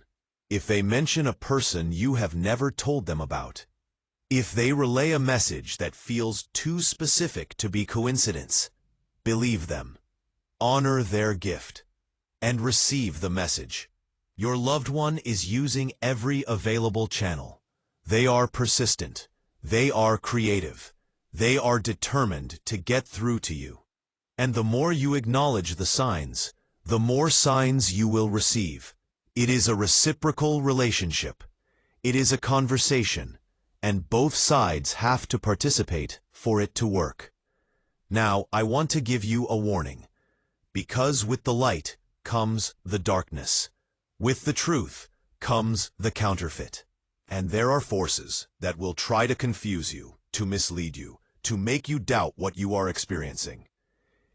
if they mention a person you have never told them about, if they relay a message that feels too specific to be coincidence, believe them. Honor their gift and receive the message. Your loved one is using every available channel. They are persistent. They are creative. They are determined to get through to you. And the more you acknowledge the signs, the more signs you will receive. It is a reciprocal relationship. It is a conversation, and both sides have to participate for it to work. Now, I want to give you a warning. Because with the light comes the darkness. With the truth comes the counterfeit. And there are forces that will try to confuse you, to mislead you, to make you doubt what you are experiencing.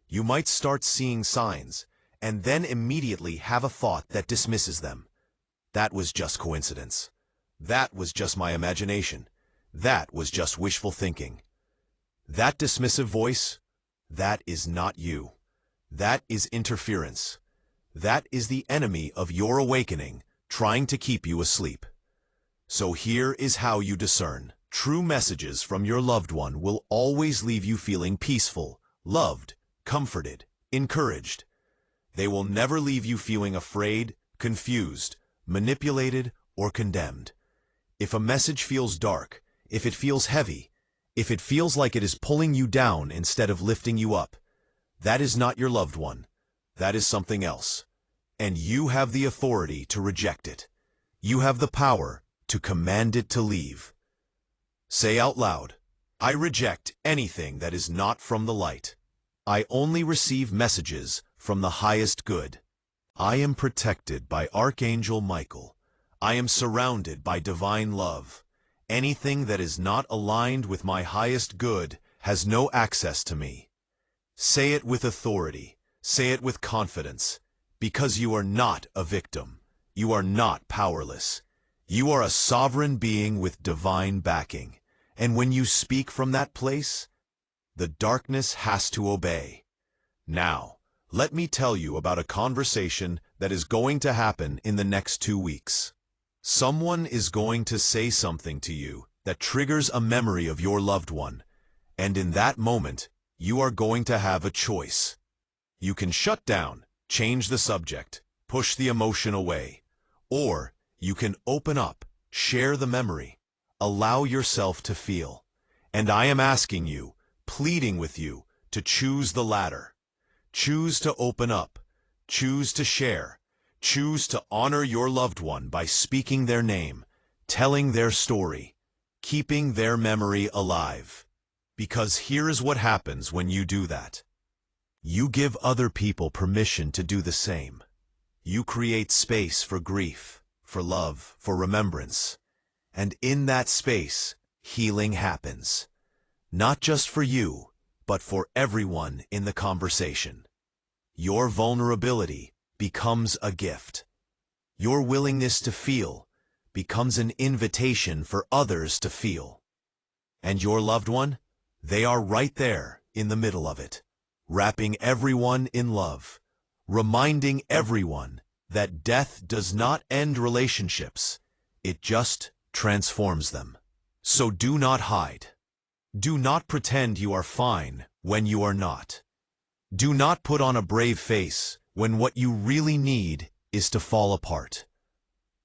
You might start seeing signs, and then immediately have a thought that dismisses them. That was just coincidence. That was just my imagination. That was just wishful thinking. That dismissive voice, that is not you. That is interference. That is the enemy of your awakening, trying to keep you asleep. So here is how you discern. True messages from your loved one will always leave you feeling peaceful, loved, comforted, encouraged. They will never leave you feeling afraid, confused, manipulated, or condemned. If a message feels dark, if it feels heavy, if it feels like it is pulling you down instead of lifting you up, that is not your loved one. That is something else. And you have the authority to reject it. You have the power to command it to leave. Say out loud, I reject anything that is not from the light. I only receive messages from the highest good. I am protected by Archangel Michael. I am surrounded by divine love. Anything that is not aligned with my highest good has no access to me. Say it with authority. Say it with confidence. Because you are not a victim. You are not powerless. You are a sovereign being with divine backing. And when you speak from that place, the darkness has to obey. Now, let me tell you about a conversation that is going to happen in the next 2 weeks. Someone is going to say something to you that triggers a memory of your loved one, and in that moment, you are going to have a choice. You can shut down, change the subject, push the emotion away, or you can open up, share the memory, allow yourself to feel. And I am asking you, pleading with you, to choose the latter. Choose to open up, choose to share, choose to honor your loved one by speaking their name, telling their story, keeping their memory alive. Because here is what happens when you do that. You give other people permission to do the same. You create space for grief, for love, for remembrance. And in that space, healing happens. Not just for you, but for everyone in the conversation. Your vulnerability becomes a gift. Your willingness to feel becomes an invitation for others to feel. And your loved one, they are right there in the middle of it, wrapping everyone in love, reminding everyone that death does not end relationships, it just transforms them. So do not hide. Do not pretend you are fine when you are not. Do not put on a brave face when what you really need is to fall apart.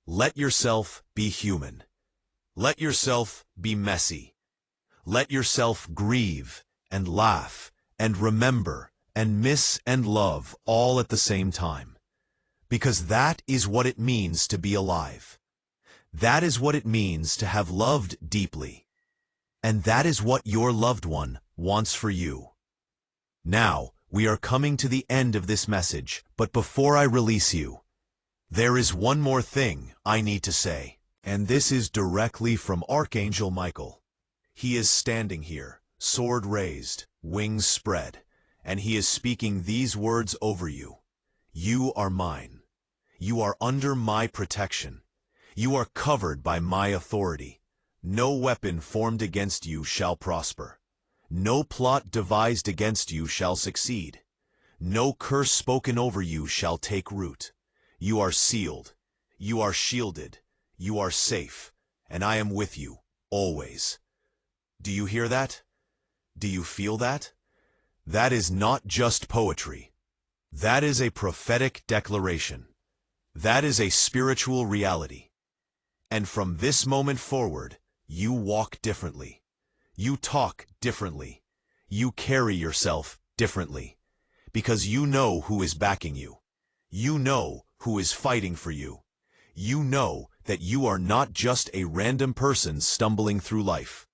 Let yourself be human. Let yourself be messy. Let yourself grieve and laugh and remember and miss and love all at the same time. Because that is what it means to be alive. That is what it means to have loved deeply. And that is what your loved one wants for you. Now, we are coming to the end of this message, but before I release you, there is one more thing I need to say, and this is directly from Archangel Michael. He is standing here, sword raised, wings spread, and he is speaking these words over you. You are mine. You are under my protection. You are covered by my authority. No weapon formed against you shall prosper. No plot devised against you shall succeed. No curse spoken over you shall take root. You are sealed. You are shielded. You are safe. And I am with you, always. Do you hear that? Do you feel that? That is not just poetry. That is a prophetic declaration. That is a spiritual reality. And from this moment forward, you walk differently. You talk differently. You carry yourself differently. Because you know who is backing you. You know who is fighting for you. You know that you are not just a random person stumbling through life.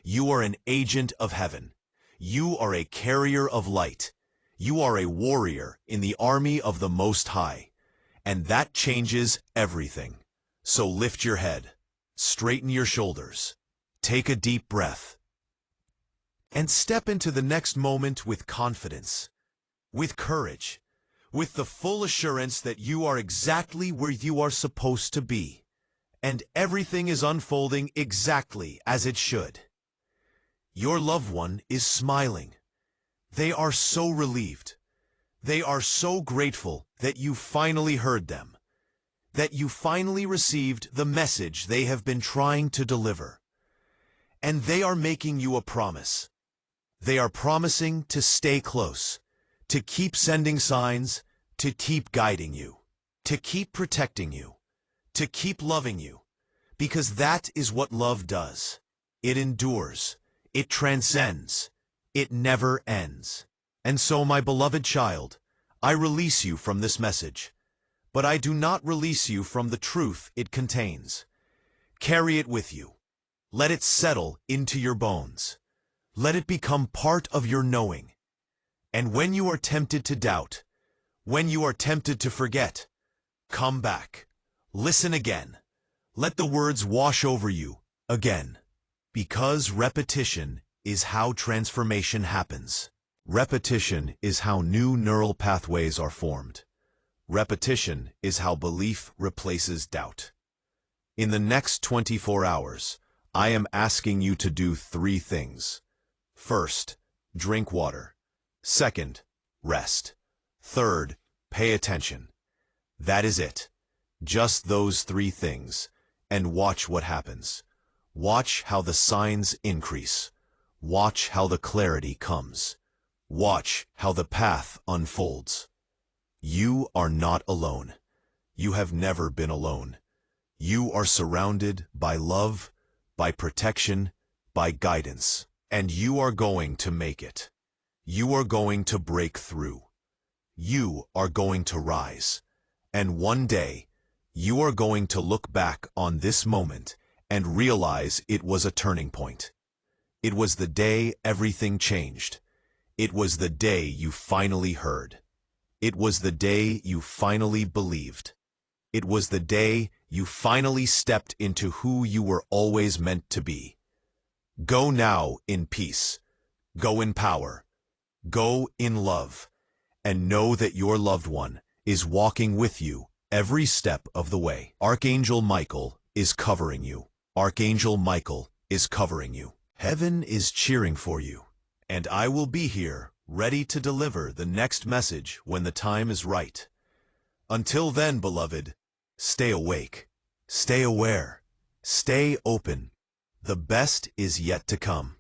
You are an agent of heaven. You are a carrier of light. You are a warrior in the army of the Most High. And that changes everything. So lift your head. Straighten your shoulders. Take a deep breath. And step into the next moment with confidence. with courage, with the full assurance that you are exactly where you are supposed to be, and everything is unfolding exactly as it should. Your loved one is smiling. They are so relieved. They are so grateful that you finally heard them, that you finally received the message they have been trying to deliver. And they are making you a promise. They are promising to stay close, to keep sending signs, to keep guiding you, to keep protecting you, to keep loving you, because that is what love does. It endures, it transcends, it never ends. And so, my beloved child, I release you from this message, but I do not release you from the truth it contains. Carry it with you. Let it settle into your bones. Let it become part of your knowing. And when you are tempted to doubt, when you are tempted to forget, come back. Listen again. Let the words wash over you again. Because repetition is how transformation happens. Repetition is how new neural pathways are formed. Repetition is how belief replaces doubt. In the next 24 hours, I am asking you to do 3 things. First, drink water. Second, rest. Third, pay attention. That is it. Just those 3 things. And watch what happens. Watch how the signs increase. Watch how the clarity comes. Watch how the path unfolds. You are not alone. You have never been alone. You are surrounded by love, by protection, by guidance. And you are going to make it. You are going to break through. You are going to rise. And one day, you are going to look back on this moment and realize it was a turning point. It was the day everything changed. It was the day you finally heard. It was the day you finally believed. It was the day you finally stepped into who you were always meant to be. Go now in peace. Go in power. Go in love. And know that your loved one is walking with you every step of the way. Archangel Michael is covering you. Archangel Michael is covering you. Heaven is cheering for you. And I will be here, ready to deliver the next message when the time is right. Until then, beloved, stay awake, stay aware, stay open. The best is yet to come.